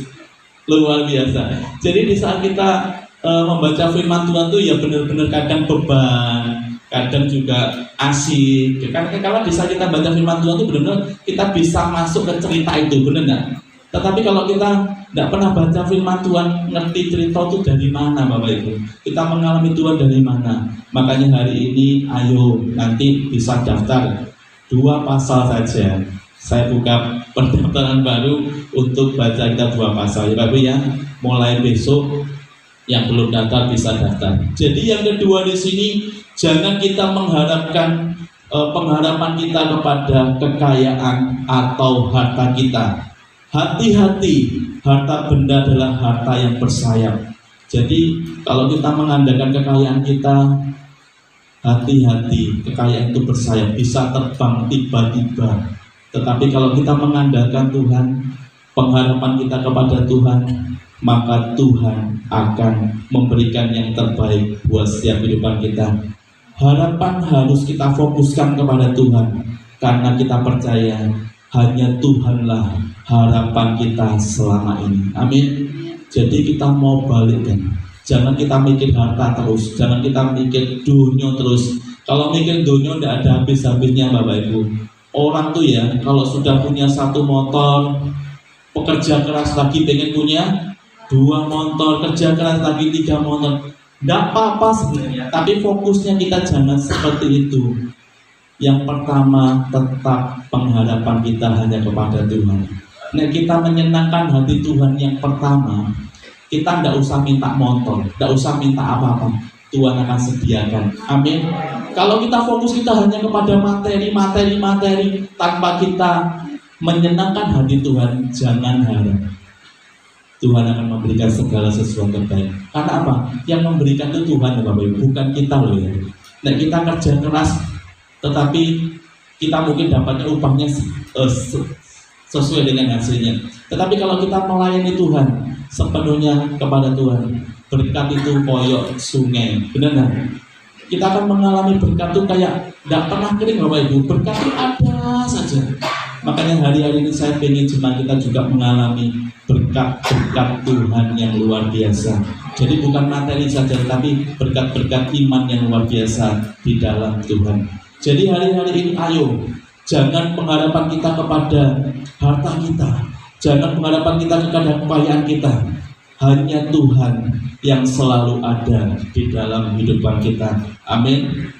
Luar biasa. Jadi di saat kita membaca firman Tuhan tuh ya benar-benar kadang beban, kadang juga asik. Karena kalau di saat kita baca firman Tuhan tuh benar-benar kita bisa masuk ke cerita itu, benar nggak? Tetapi kalau kita tidak pernah baca firman Tuhan, ngerti cerita itu dari mana Bapak Ibu? Kita mengalami Tuhan dari mana? Makanya hari ini ayo nanti bisa daftar 2 pasal saja. Saya buka pendaftaran baru untuk baca kita 2 pasal ya Bapak ya. Mulai besok yang belum daftar bisa daftar. Jadi yang kedua di sini, jangan kita mengharapkan pengharapan kita kepada kekayaan atau harta kita. Hati-hati, harta benda adalah harta yang bersayap. Jadi kalau kita mengandalkan kekayaan kita, hati-hati, kekayaan itu bersayap, bisa terbang tiba-tiba. Tetapi kalau kita mengandalkan Tuhan, pengharapan kita kepada Tuhan, maka Tuhan akan memberikan yang terbaik buat setiap kehidupan kita. Harapan harus kita fokuskan kepada Tuhan, karena kita percaya hanya Tuhanlah harapan kita selama ini. Amin. Jadi kita mau balikkan. Jangan kita mikir harta terus, jangan kita mikir dunia terus. Kalau mikir dunia tidak ada habis-habisnya Bapak Ibu. Orang tuh ya, kalau sudah punya 1 motor, pekerja keras lagi pengen punya 2 motor, kerja keras lagi 3 motor. Tidak apa-apa sebenarnya, tapi fokusnya kita jangan seperti itu. Yang pertama, tetap pengharapan kita hanya kepada Tuhan. Nah, kita menyenangkan hati Tuhan yang pertama, kita tidak usah minta motor, tidak usah minta apa-apa. Tuhan akan sediakan. Amin. Kalau kita fokus kita hanya kepada materi tanpa kita menyenangkan hati Tuhan, jangan harap Tuhan akan memberikan segala sesuatu terbaik. Karena apa? Yang memberikan itu Tuhan ya Bapak Ibu, bukan kita loh ya. Nah, kita kerja keras, tetapi kita mungkin dapatnya upahnya sesuai dengan hasilnya. Tetapi kalau kita melayani Tuhan sepenuhnya kepada Tuhan, berkat itu koyok sungai, benar nggak? Kita akan mengalami berkat itu kayak tidak pernah kering Bapak Ibu. Berkat itu ada saja. Makanya hari-hari ini saya ingin jemaat kita juga mengalami berkat-berkat Tuhan yang luar biasa. Jadi bukan materi saja, tapi berkat-berkat iman yang luar biasa di dalam Tuhan. Jadi hari-hari ini ayo, jangan pengharapan kita kepada harta kita, jangan pengharapan kita kepada kekayaan kita. Hanya Tuhan yang selalu ada di dalam kehidupan kita. Amin.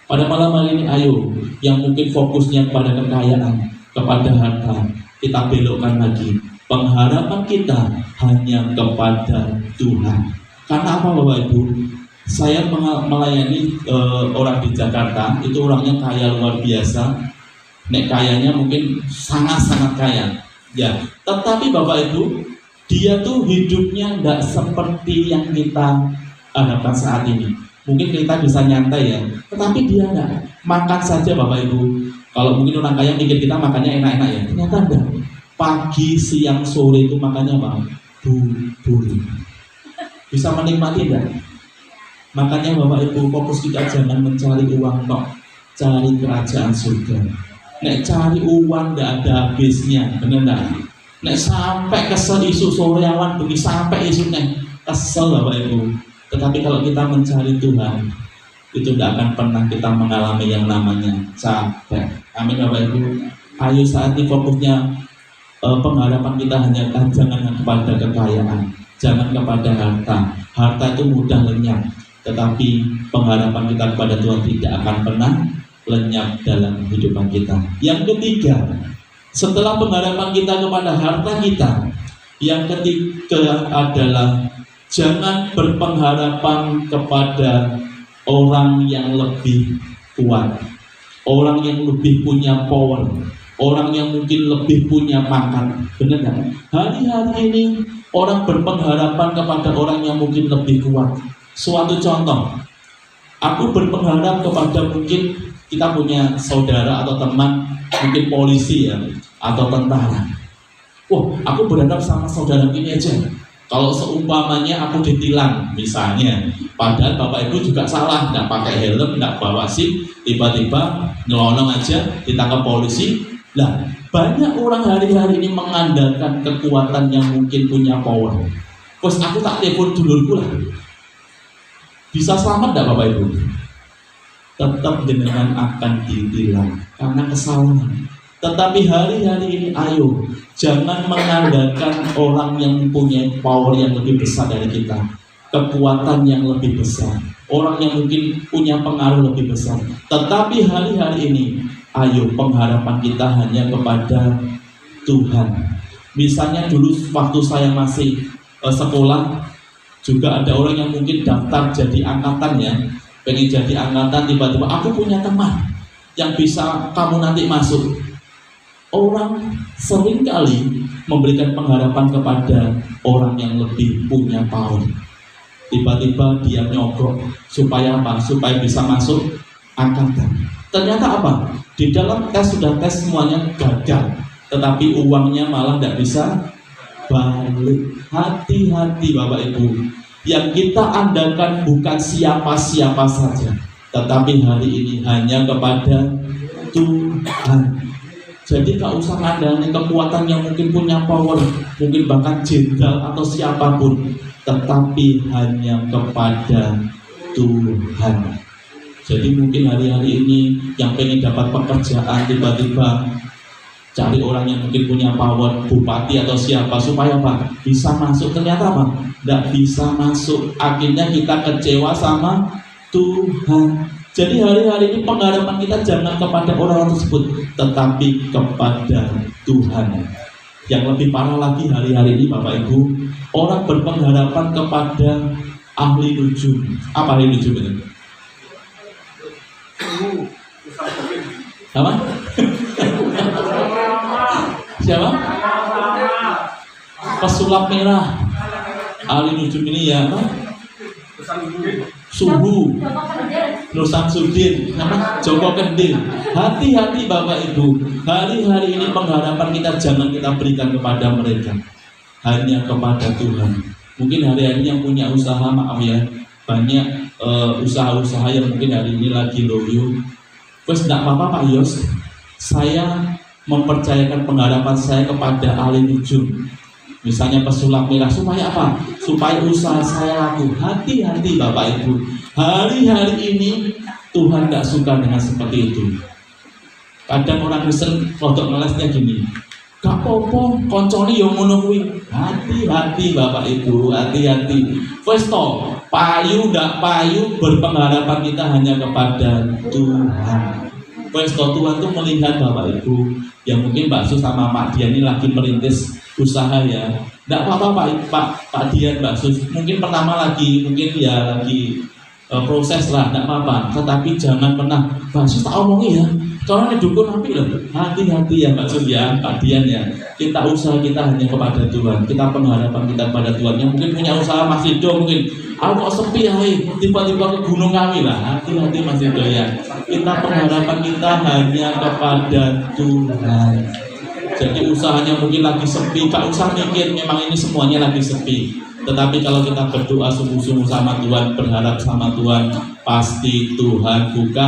Pada malam hari ini ayo, yang mungkin fokusnya kepada kekayaan, kepada harta, kita belokkan lagi. Pengharapan kita hanya kepada Tuhan. Karena apa Bapak Ibu? Saya melayani orang di Jakarta, itu orangnya kaya luar biasa. Nek kayanya mungkin sangat-sangat kaya. Ya, tetapi Bapak Ibu, dia tuh hidupnya tidak seperti yang kita harapkan saat ini. Mungkin kita bisa nyantai ya, tetapi dia enggak. Makan saja Bapak Ibu. Kalau mungkin orang kaya mikir kita makannya enak-enak ya, ternyata enggak. Pagi, siang, sore itu makannya apa? Bubur. Bisa menikmati enggak? Makanya Bapak Ibu, fokus kita jangan mencari uang tok, cari kerajaan surga. Nek cari uang nggak ada habisnya, bener nggak? Nek sampai kesel isu soreawan bagi sampai isu nek kesel Bapak Ibu. Tetapi kalau kita mencari Tuhan, itu tidak akan pernah kita mengalami yang namanya capek. Amin Bapak Ibu. Ayo saat ini fokusnya pengharapan kita jangan kepada kekayaan, jangan kepada harta. Harta itu mudah lenyap, tetapi pengharapan kita kepada Tuhan tidak akan pernah lenyap dalam kehidupan kita. Yang ketiga, setelah pengharapan kita kepada harta kita, yang ketiga adalah jangan berpengharapan kepada orang yang lebih kuat, orang yang lebih punya power, orang yang mungkin lebih punya pangkat. Benar nggak? Hari-hari ini orang berpengharapan kepada orang yang mungkin lebih kuat. Suatu contoh, aku berpengharap kepada mungkin kita punya saudara atau teman, mungkin polisi ya, atau tentara. Wah, aku berharap sama saudara ini aja. Kalau seumpamanya aku ditilang misalnya, padahal Bapak Ibu juga salah, nggak pakai helm, nggak bawa SIM, tiba-tiba nyelonong aja ditangkap polisi. Lah, banyak orang hari-hari ini mengandalkan kekuatan yang mungkin punya power. Terus aku tak telepon dulurku lah. Bisa selamat nggak Bapak Ibu? Tetap jenengan akan ditilang karena kesalahan. Tetapi hari-hari ini ayo jangan mengandalkan orang yang mempunyai power yang lebih besar dari kita, kekuatan yang lebih besar, orang yang mungkin punya pengaruh lebih besar. Tetapi hari-hari ini ayo pengharapan kita hanya kepada Tuhan. Misalnya dulu waktu saya masih sekolah, juga ada orang yang mungkin daftar jadi angkatan ya, pengen jadi angkatan, tiba-tiba aku punya teman yang bisa kamu nanti masuk. Orang seringkali memberikan pengharapan kepada orang yang lebih punya power. Tiba-tiba dia nyogok supaya apa? Supaya bisa masuk angkatan. Ternyata apa? Di dalam tes sudah tes semuanya gagal, tetapi uangnya malah tidak bisa balik. Hati-hati Bapak Ibu. Yang kita andalkan bukan siapa-siapa saja, tetapi hari ini hanya kepada Tuhan. Jadi gak usah ngandalkan kekuatan yang mungkin punya power, mungkin bahkan jenderal atau siapapun, tetapi hanya kepada Tuhan. Jadi mungkin hari-hari ini yang pengen dapat pekerjaan, tiba-tiba cari orang yang mungkin punya power, bupati atau siapa, supaya apa? Bisa masuk. Ternyata apa? Tidak bisa masuk. Akhirnya kita kecewa sama Tuhan. Jadi hari-hari ini pengharapan kita jangan kepada orang tersebut, tetapi kepada Tuhan. Yang lebih parah lagi hari-hari ini Bapak Ibu, orang berpengharapan kepada ahli nujum. Apa ahli nujum itu? Apa? Siapa? Pesulap merah. Ahli nujum ini ya apa? Suhu, Nur Samsudin, nama Joko Kendil. Hati-hati Bapak Ibu. Hari-hari ini pengharapan kita jangan kita berikan kepada mereka, hanya kepada Tuhan. Mungkin hari-hari yang punya usaha, maaf ya, banyak usaha-usaha yang mungkin hari ini lagi loyo. Terus tidak apa-apa Pak Yos, saya mempercayakan pengharapan saya kepada ahli nujum. Misalnya pesulap merah, supaya apa? Supaya usaha saya laku. Hati-hati Bapak Ibu. Hari-hari ini Tuhan gak suka dengan seperti itu. Kadang orang Kristen rodok ngelesnya gini, gak apa-apa, koncone yang ngono kuwi. Hati-hati Bapak Ibu, hati-hati. Wes to, payu gak payu, berpengharapan kita hanya kepada Tuhan. Wes to, Tuhan tuh melihat Bapak Ibu, yang mungkin Mbak Sus sama Pak Dian ini lagi merintis usaha ya. Tidak apa-apa Pak Dian, Mbak Sus, mungkin pertama lagi, mungkin ya lagi proses lah, tidak apa-apa. Tetapi jangan pernah, Mbak Sus tak omongi ya, kalau ini dukun api loh. Hati-hati ya Mbak Sus ya, Pak Dian ya. Kita usaha kita hanya kepada Tuhan, kita pengharapan kita kepada Tuhan. Yang mungkin punya usaha Mas Ido, mungkin aku kok sepi ya, tiba-tiba ke gunung kami lah. Hati-hati Mas Ido ya. Kita pengharapan kita hanya kepada Tuhan. Jadi usahanya mungkin lagi sepi, gak usah mikir memang ini semuanya lagi sepi. Tetapi kalau kita berdoa sungguh-sungguh sama Tuhan, berharap sama Tuhan, pasti Tuhan buka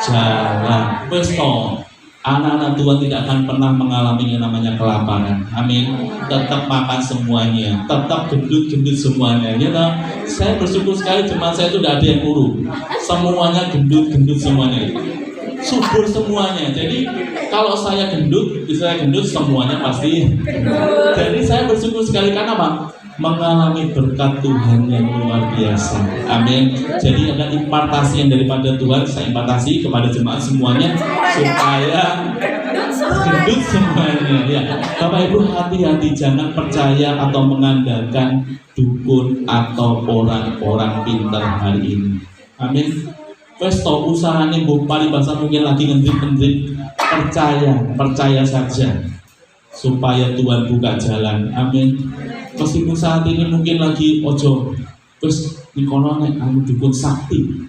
jalan. Wes toh, anak-anak Tuhan tidak akan pernah mengalami yang namanya kelaparan. Amin. Tetap makan semuanya, tetap gendut-gendut semuanya. Ya toh? Saya bersyukur sekali jemaat saya itu tidak ada yang kurus. Semuanya gendut-gendut semuanya. Subur semuanya. Jadi kalau saya gendut semuanya pasti. Jadi saya bersyukur sekali karena apa? Mengalami berkat Tuhan yang luar biasa. Amin. Jadi ada impartasi yang daripada Tuhan, saya impartasi kepada jemaat semuanya supaya gendut semuanya. Ya, Bapak Ibu hati-hati, jangan percaya atau mengandalkan dukun atau orang-orang pintar hari ini. Amin. Wes to usahane mbok paribasa mungkin lagi ngendrik-ngendrik, percaya saja supaya Tuhan buka jalan. Amin. Meskipun saat ini mungkin lagi ojo terus dikono nek anu dukun sakti.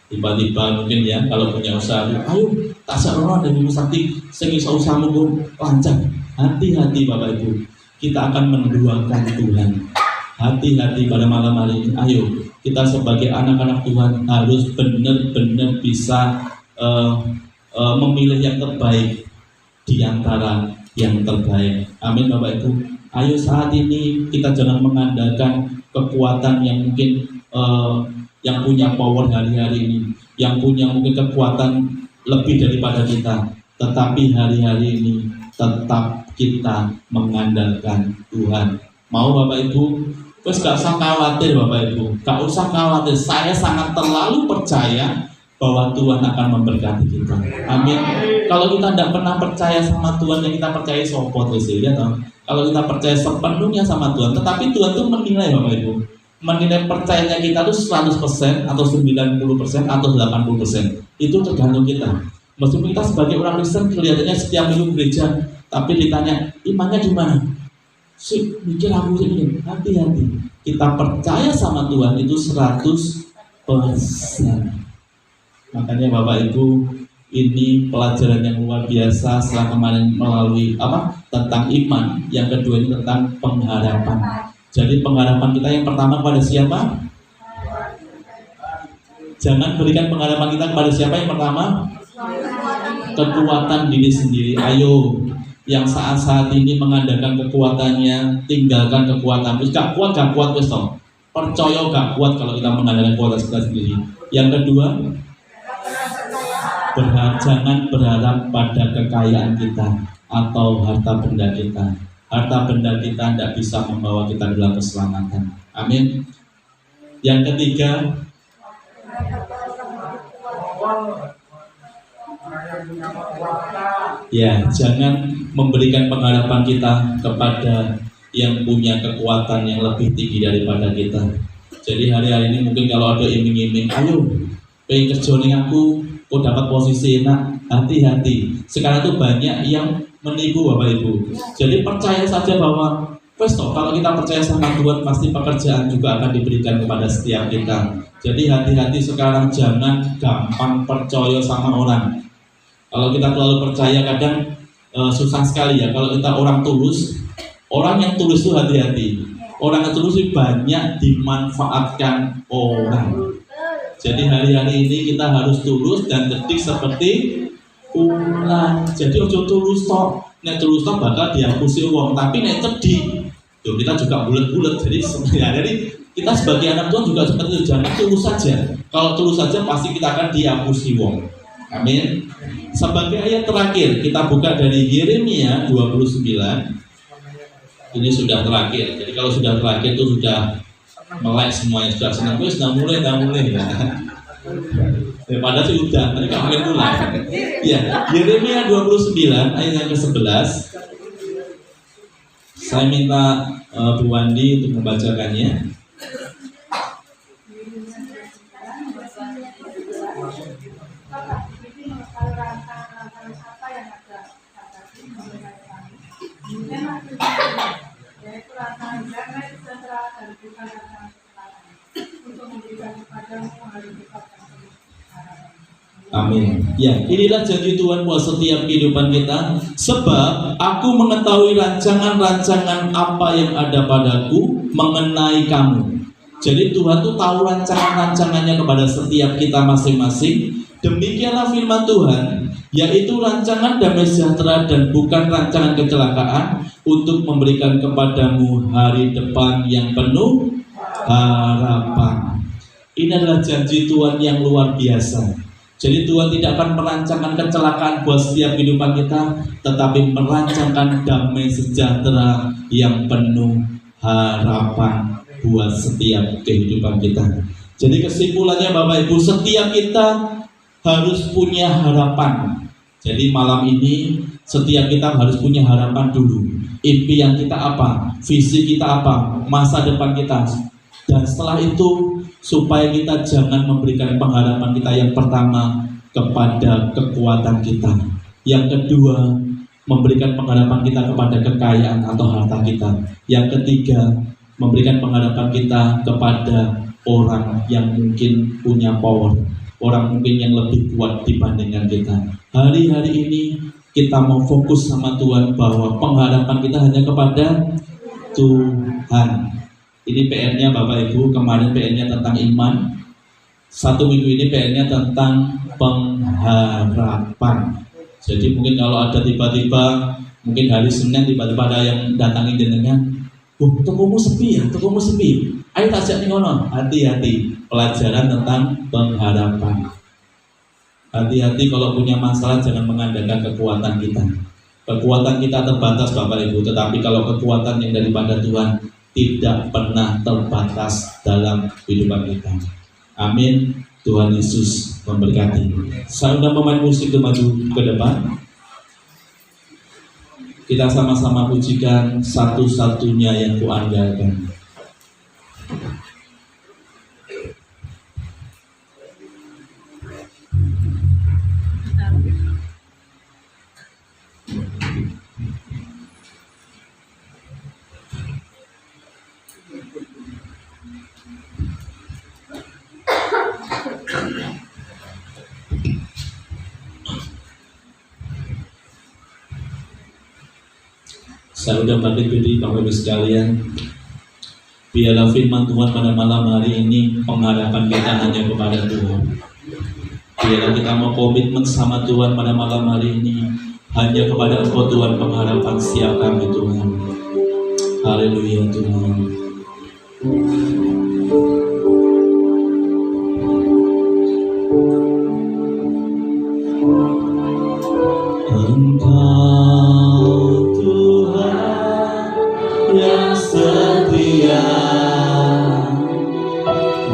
Tiba-tiba mungkin ya kalau punya usaha, ayo tak serono dari dukun sakti sing iso usahamu lancar. Hati-hati Bapak Ibu. Kita akan menduakan Tuhan. Hati-hati pada malam hari ini. Ayo kita sebagai anak-anak Tuhan harus benar-benar bisa memilih yang terbaik di antara yang terbaik. Amin Bapak Ibu. Ayo saat ini kita jangan mengandalkan kekuatan yang mungkin yang punya power hari-hari ini, yang punya mungkin kekuatan lebih daripada kita. Tetapi hari-hari ini tetap kita mengandalkan Tuhan. Mau Bapak Ibu? Terus gak usah khawatir Bapak Ibu, gak usah khawatir. Saya sangat terlalu percaya bahwa Tuhan akan memberkati kita. Amin. Kalau kita tidak pernah percaya sama Tuhan, yang kita percaya sopot ya toh. Kalau kita percaya sepenuhnya sama Tuhan, tetapi Tuhan itu menilai Bapak Ibu, menilai percayanya kita itu 100% atau 90% atau 80%. Itu tergantung kita. Meskipun kita sebagai orang Kristen kelihatannya setiap minggu gereja, tapi ditanya imannya di mana? Mikir aku ini, hati-hati. Kita percaya sama Tuhan itu 100%. Makanya Bapak Ibu, ini pelajaran yang luar biasa setelah kemarin melalui tentang iman. Yang kedua ini tentang pengharapan. Jadi pengharapan kita yang pertama kepada siapa? Jangan berikan pengharapan kita kepada siapa yang pertama? Kekuatan diri sendiri. Ayo, yang saat-saat ini mengandalkan kekuatannya, tinggalkan kekuatan. Terus gak kuat wes toh. Percaya gak kuat kalau kita mengandalkan kekuatan kita sendiri. Yang kedua, jangan berharap pada kekayaan kita atau harta benda kita. Harta benda kita tidak bisa membawa kita dalam keselamatan. Amin. Yang ketiga, ya, jangan memberikan pengharapan kita kepada yang punya kekuatan yang lebih tinggi daripada kita. Jadi hari-hari ini mungkin kalau ada iming-iming, ayo pengen kerja ning aku, kok dapat posisi enak, hati-hati. Sekarang itu banyak yang menipu Bapak Ibu. Jadi percaya saja bahwa kalau kita percaya sama Tuhan, pasti pekerjaan juga akan diberikan kepada setiap kita. Jadi hati-hati sekarang, jangan gampang percaya sama orang. Kalau kita terlalu percaya kadang susah sekali ya. Kalau kita orang tulus, orang yang tulus itu hati-hati. Orang yang tulus itu banyak dimanfaatkan orang. Jadi hari-hari ini kita harus tulus dan cerdik seperti ular. Jadi ojo tulus tok. Nek tulus tok bakal dihapusi uang. Tapi nek cerdik, kita juga bulat-bulat. Jadi kita sebagai anak Tuhan juga seperti itu. Jangan tulus saja. Kalau tulus saja pasti kita akan dihapusi uang. Amin. Sebagai ayat terakhir kita buka dari Yeremia 29. Ini sudah terakhir. Jadi kalau sudah terakhir itu sudah melek semuanya, sudah senang. Sudah mulai ya. Daripada sudah, tadi kamu mulai. Ya, Yeremia 29 ayat yang ke-11. Saya minta Bu Wandi untuk membacakannya. Yaitu rancangan damai sejahtera dan bukan rancangan keselamatan untuk memberikan kepadamu hari dekat yang penuh harapan. Amin. Ya, inilah janji Tuhan buat setiap kehidupan kita. Sebab aku mengetahui rancangan-rancangan apa yang ada padaku mengenai kamu. Jadi Tuhan tuh tahu rancangan-rancangannya kepada setiap kita masing-masing. Demikianlah firman Tuhan, yaitu rancangan damai sejahtera dan bukan rancangan kecelakaan, untuk memberikan kepadamu hari depan yang penuh harapan. Ini adalah janji Tuhan yang luar biasa. Jadi Tuhan tidak akan merancangkan kecelakaan buat setiap kehidupan kita, tetapi merancangkan damai sejahtera yang penuh harapan buat setiap kehidupan kita. Jadi kesimpulannya Bapak Ibu, setiap kita harus punya harapan. Jadi malam ini setiap kita harus punya harapan dulu. Impian kita apa? Visi kita apa? Masa depan kita. Dan setelah itu, supaya kita jangan memberikan pengharapan kita yang pertama kepada kekuatan kita. Yang kedua, memberikan pengharapan kita kepada kekayaan atau harta kita. Yang ketiga, memberikan pengharapan kita kepada orang yang mungkin punya power, orang mungkin yang lebih kuat dibandingkan kita. Hari-hari ini kita mau fokus sama Tuhan bahwa pengharapan kita hanya kepada Tuhan. Ini PR-nya Bapak Ibu, kemarin PR-nya tentang iman. 1 minggu ini PR-nya tentang pengharapan. Jadi mungkin kalau ada tiba-tiba, mungkin hari Senin tiba-tiba ada yang datangin jenengan, tokomu sepi ya, tokomu sepi. Ayo tajak nih ngono, hati-hati. Pelajaran tentang pengharapan. Hati-hati kalau punya masalah jangan mengandalkan kekuatan kita. Kekuatan kita terbatas Bapak Ibu, tetapi kalau kekuatan yang daripada Tuhan tidak pernah terbatas dalam kehidupan kita. Amin. Tuhan Yesus memberkati. Saya undang pemain musik itu maju ke depan. Kita sama-sama pujikan satu-satunya yang kuandalkan. Saya udah bangkit berdiri Bapak Ibu sekalian. Biarlah firman Tuhan pada malam hari ini pengharapan kita hanya kepada Tuhan. Biarlah kita mau komitmen sama Tuhan pada malam hari ini hanya kepada Engkau Tuhan pengharapan setiap kami Tuhan. Haleluya Tuhan.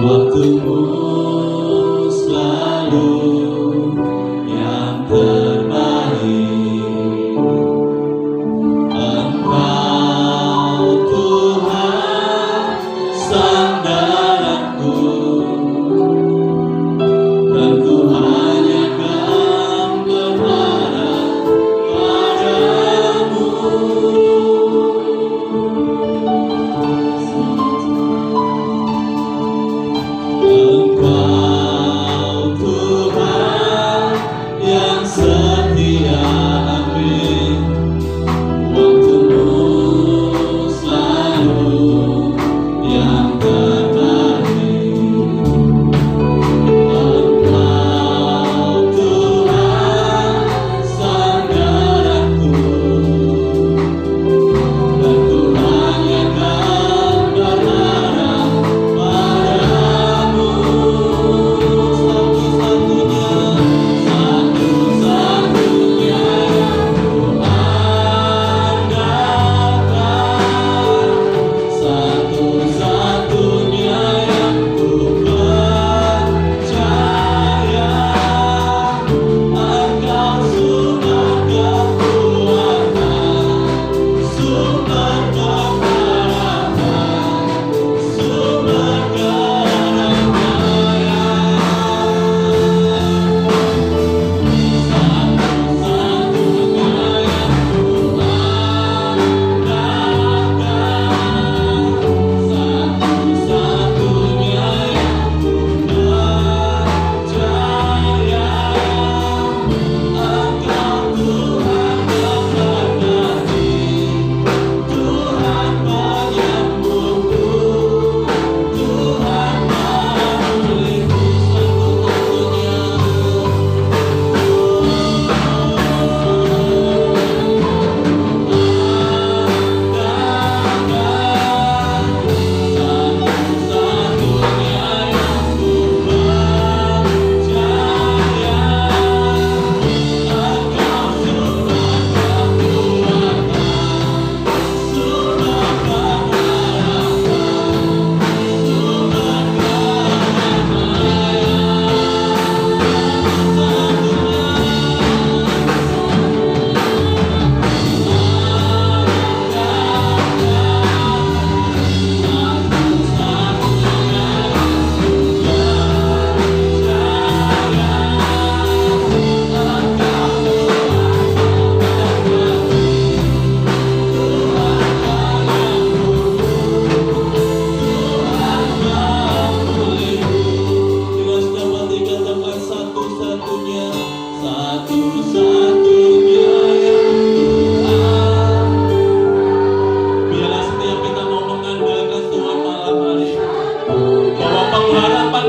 Waktumu selalu yang terbaik. Engkau Tuhan sandaranku, dan ku hanya akan berharap padamu. Engkau Tuhan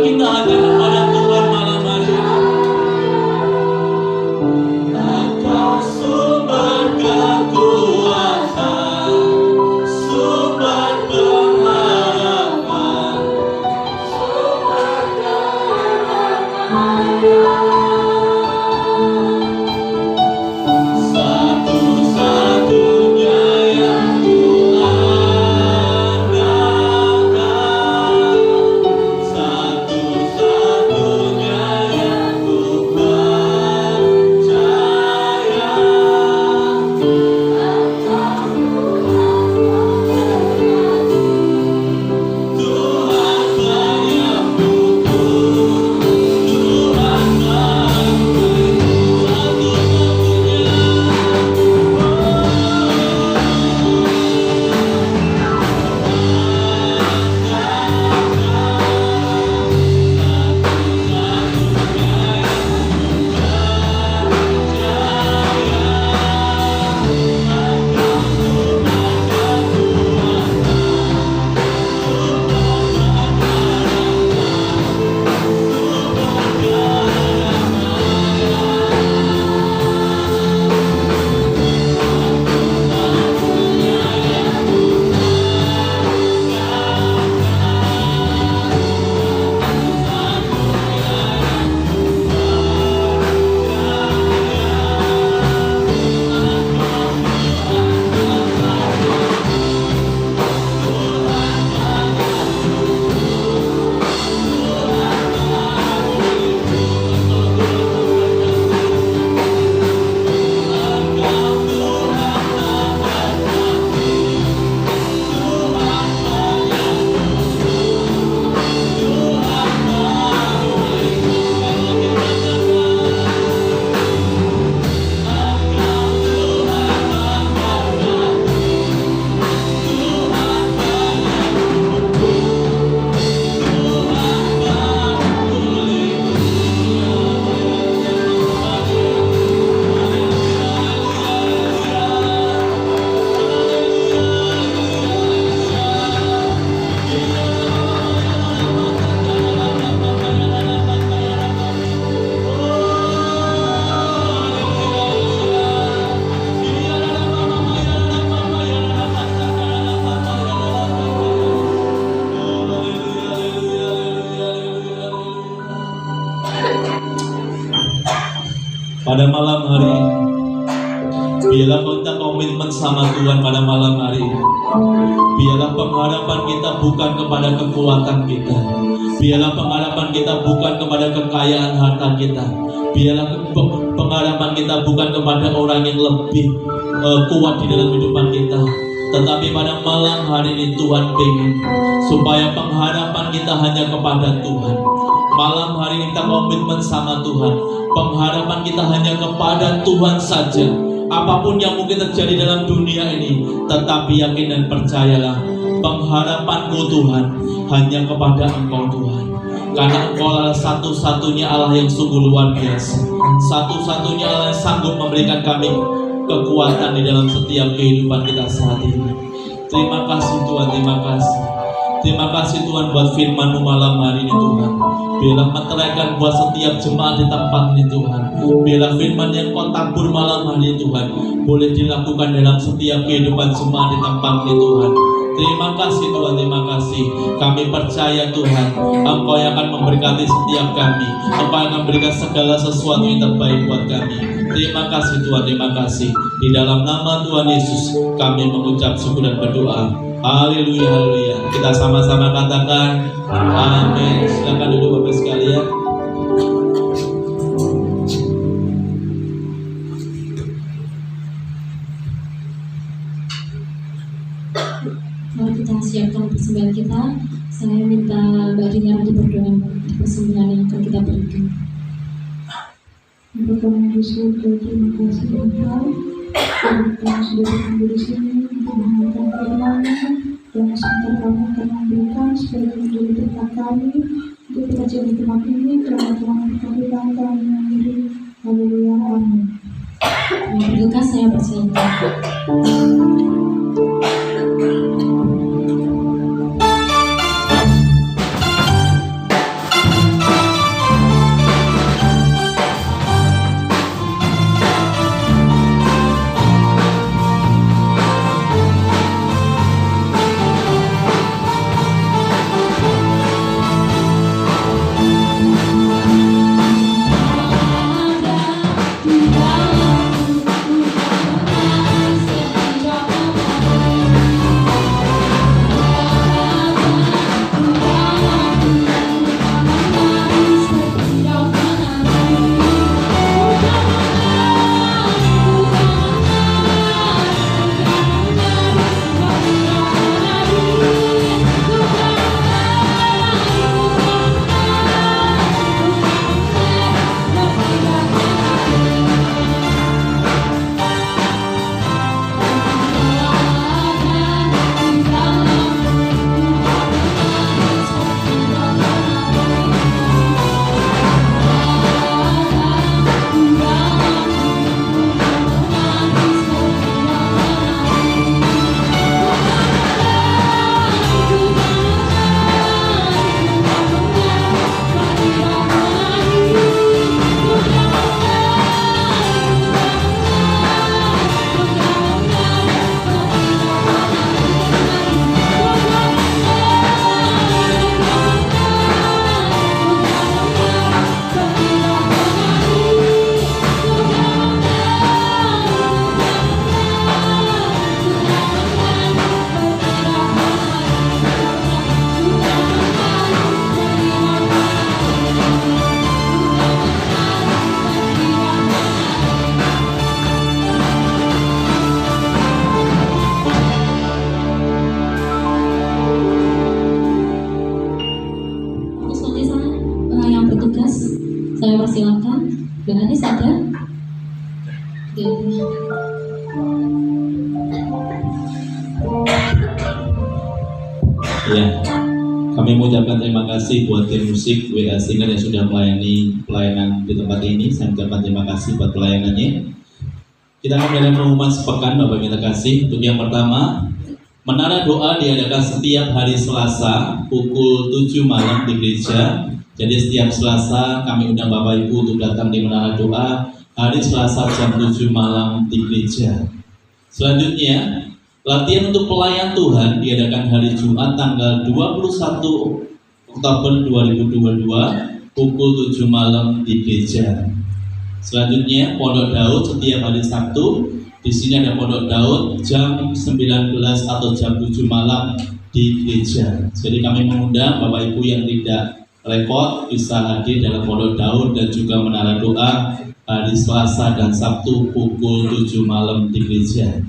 kita hanya kepada Tuhan malam hari ini. Engkau sumber kekuatan, sumber pengharapan, satu-satunya yang kuandalkan, satu-satunya yang ku percaya. Tuhan penyembuhku, Tuhan mampu, pada malam hari ini, biarlah kita komitmen sama Tuhan pada malam hari ini. Biarlah pengharapan kita bukan kepada kekuatan kita. Biarlah pengharapan kita bukan kepada kekayaan harta kita. Biarlah pengharapan kita bukan kepada orang yang lebih kuat di dalam kehidupan kita. Tetapi pada malam hari ini Tuhan ingin supaya pengharapan kita hanya kepada Tuhan. Malam hari ini kita komitmen sama Tuhan. Pengharapan kita hanya kepada Tuhan saja. Apapun yang mungkin terjadi dalam dunia ini, tetapi yakin dan percayalah, pengharapanku Tuhan hanya kepada Engkau Tuhan. Karena Engkau adalah satu-satunya Allah yang sungguh luar biasa, satu-satunya Allah yang sanggup memberikan kami kekuatan di dalam setiap kehidupan kita saat ini. Terima kasih Tuhan, terima kasih. Terima kasih Tuhan buat firman-Mu malam hari ini Tuhan. Biarlah meteraikan buat setiap jemaat di tempat ini Tuhan. Biarlah firman yang Kau tabur malam hari ini Tuhan boleh dilakukan dalam setiap kehidupan jemaat di tempat ini Tuhan. Terima kasih Tuhan, terima kasih. Kami percaya Tuhan, Engkau yang akan memberkati setiap kami. Engkau yang akan memberikan segala sesuatu yang terbaik buat kami. Terima kasih Tuhan, terima kasih. Di dalam nama Tuhan Yesus kami mengucap syukur dan berdoa. Haleluya, haleluya. Kita sama-sama katakan amin. Silakan duduk Bapak sekalian. Mari kita siapkan persembahan kita. Saya minta Mbak Dina berdoa untuk persembahan yang akan kita berikan. Untuk kami di surga, terima kasih Engkau yang sudah berkumpul di sini untuk mendengarkan firman-Mu dan sebentar kami akan memberikan supaya menjadi berkat kami untuk kita jadi tempat ini karena Tuhan berkati bangsa yang diri. Haleluya, amin. Yang berduka saya persilakan. bertugas. Saya persilakan. Mbak Anis ada? Oke. Ya, kami mengucapkan terima kasih buat tim musik WA Singer yang sudah melayani pelayanan di tempat ini. Saya ucapkan terima kasih buat pelayanannya. Kita akan mulai pengumuman sepekan, Bapak kita kasih. Untuk yang pertama, menara doa diadakan setiap hari Selasa pukul 7 malam di gereja. Jadi setiap Selasa kami undang Bapak Ibu untuk datang di menara doa hari Selasa jam 7 malam di gereja. Selanjutnya, latihan untuk pelayan Tuhan diadakan hari Jumat tanggal 21 Oktober 2022 pukul 7 malam di gereja. Selanjutnya, Pondok Daud setiap hari Sabtu. Di sini ada Pondok Daud jam 19 atau jam 7 malam di gereja. Jadi kami mengundang Bapak Ibu yang tidak repot bisa hadir dalam Pondok Daud dan juga menara doa hari Selasa dan Sabtu pukul 7 malam di gereja.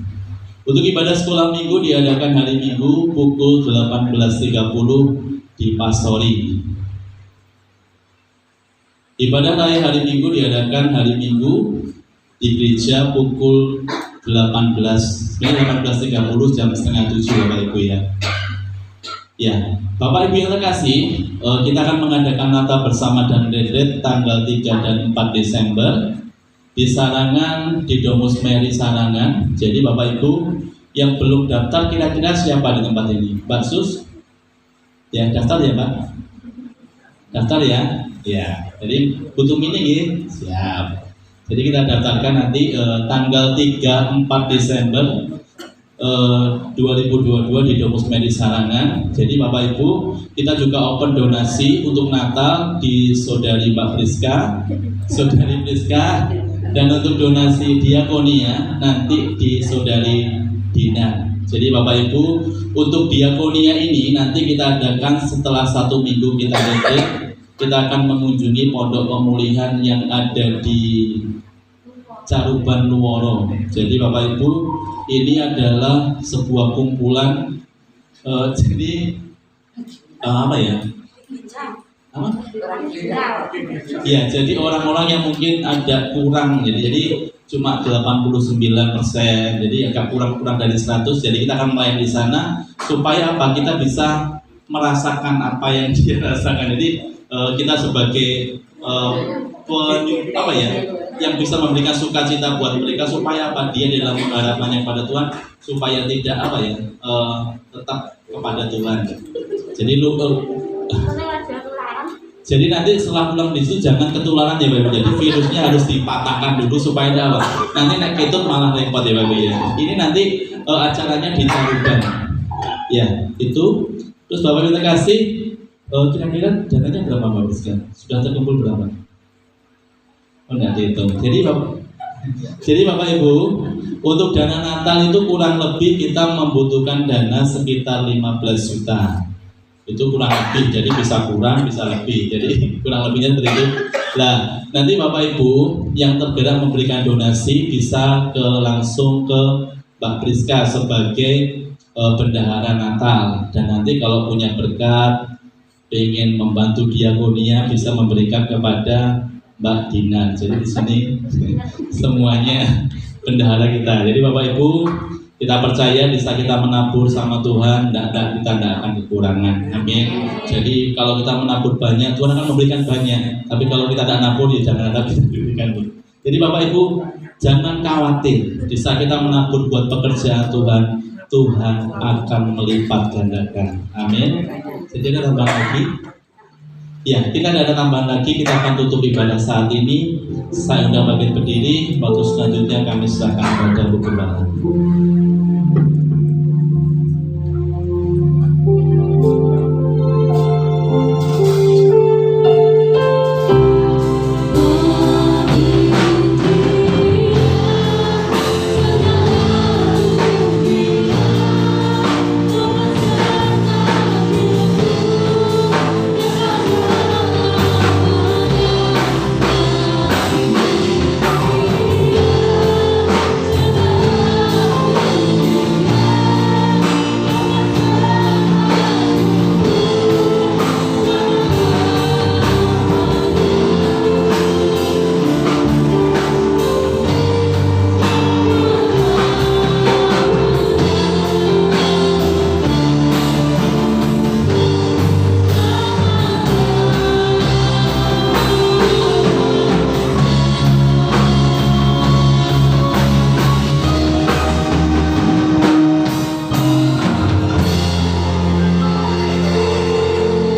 Untuk ibadah sekolah minggu diadakan hari Minggu pukul 18.30 di Pastori. Ibadah raya hari Minggu diadakan hari Minggu di gereja pukul 18.30 jam setengah 7 Bapak Ibu ya. Ya, Bapak Ibu yang terkasih, kita akan mengadakan Natal bersama dan retreat tanggal 3 dan 4 Desember di Sarangan, di Domus Mary Sarangan. Jadi Bapak Ibu yang belum daftar kira-kira siapa di tempat ini? Mbak Sus? Ya, daftar ya Mbak? Daftar ya? Ya, jadi butuh meeting ya? Siap. Jadi kita daftarkan nanti tanggal 3-4 Desember 2022 di Domus Mary Sarangan. Jadi Bapak Ibu, kita juga open donasi untuk Natal di Saudari Mbak Priska, Saudari Priska, dan untuk donasi diakonia nanti di Saudari Dina. Jadi Bapak Ibu, untuk diakonia ini nanti kita adakan setelah 1 minggu kita retreat. Kita akan mengunjungi pondok pemulihan yang ada di Caruban Luworo. Jadi Bapak Ibu, ini adalah sebuah kumpulan jadi apa ya? Apa? Ya, jadi orang-orang yang mungkin ada kurang, jadi cuma 89%, jadi agak kurang dari 100. Jadi kita akan melayani di sana supaya apa? Kita bisa merasakan apa yang dia rasakan. Jadi kita sebagai apa ya, yang bisa memberikan sukacita buat mereka supaya apa, dia dalam pengharapannya pada Tuhan supaya tidak apa ya, tetap kepada Tuhan. Jadi nanti setelah pulang di situ jangan ketularan ya Bapak. Jadi virusnya harus dipatahkan dulu supaya tidak apa, nanti naik ketut malah repot ya Bapak ya. Ini nanti acaranya di Caruban ya itu. Terus Bapak kita kasih kira-kira dananya berapa Bapak Rizka? Sudah terkumpul berapa? Oh, enggak dihitung. Jadi Bapak Ibu, untuk dana Natal itu kurang lebih kita membutuhkan dana sekitar 15 juta. Itu kurang lebih, jadi bisa kurang, bisa lebih. Jadi kurang lebihnya seperti itu. Nah, nanti Bapak Ibu yang tergerak memberikan donasi bisa langsung ke Mbak Priska sebagai bendahara Natal. Dan nanti kalau punya berkat, ingin membantu diakonia, bisa memberikan kepada Mbak Dina. Jadi di sini semuanya bendahara kita. Jadi Bapak Ibu, kita percaya bisa kita menabur sama Tuhan, kita tidak akan kekurangan. Amin. Jadi kalau kita menabur banyak, Tuhan akan memberikan banyak. Tapi kalau kita tidak nabur, ya jangan ada kita berikan. Jadi Bapak Ibu, jangan khawatir. Bisa kita menabur buat pekerjaan Tuhan, Tuhan akan melipat gandakan. Amin. Jadi ada tambahan lagi. Ya, kita tidak ada tambahan lagi. Kita akan tutup ibadah saat ini. Saya sudah bagian berdiri. Waktu selanjutnya kami serahkan kepada Bu Gembala.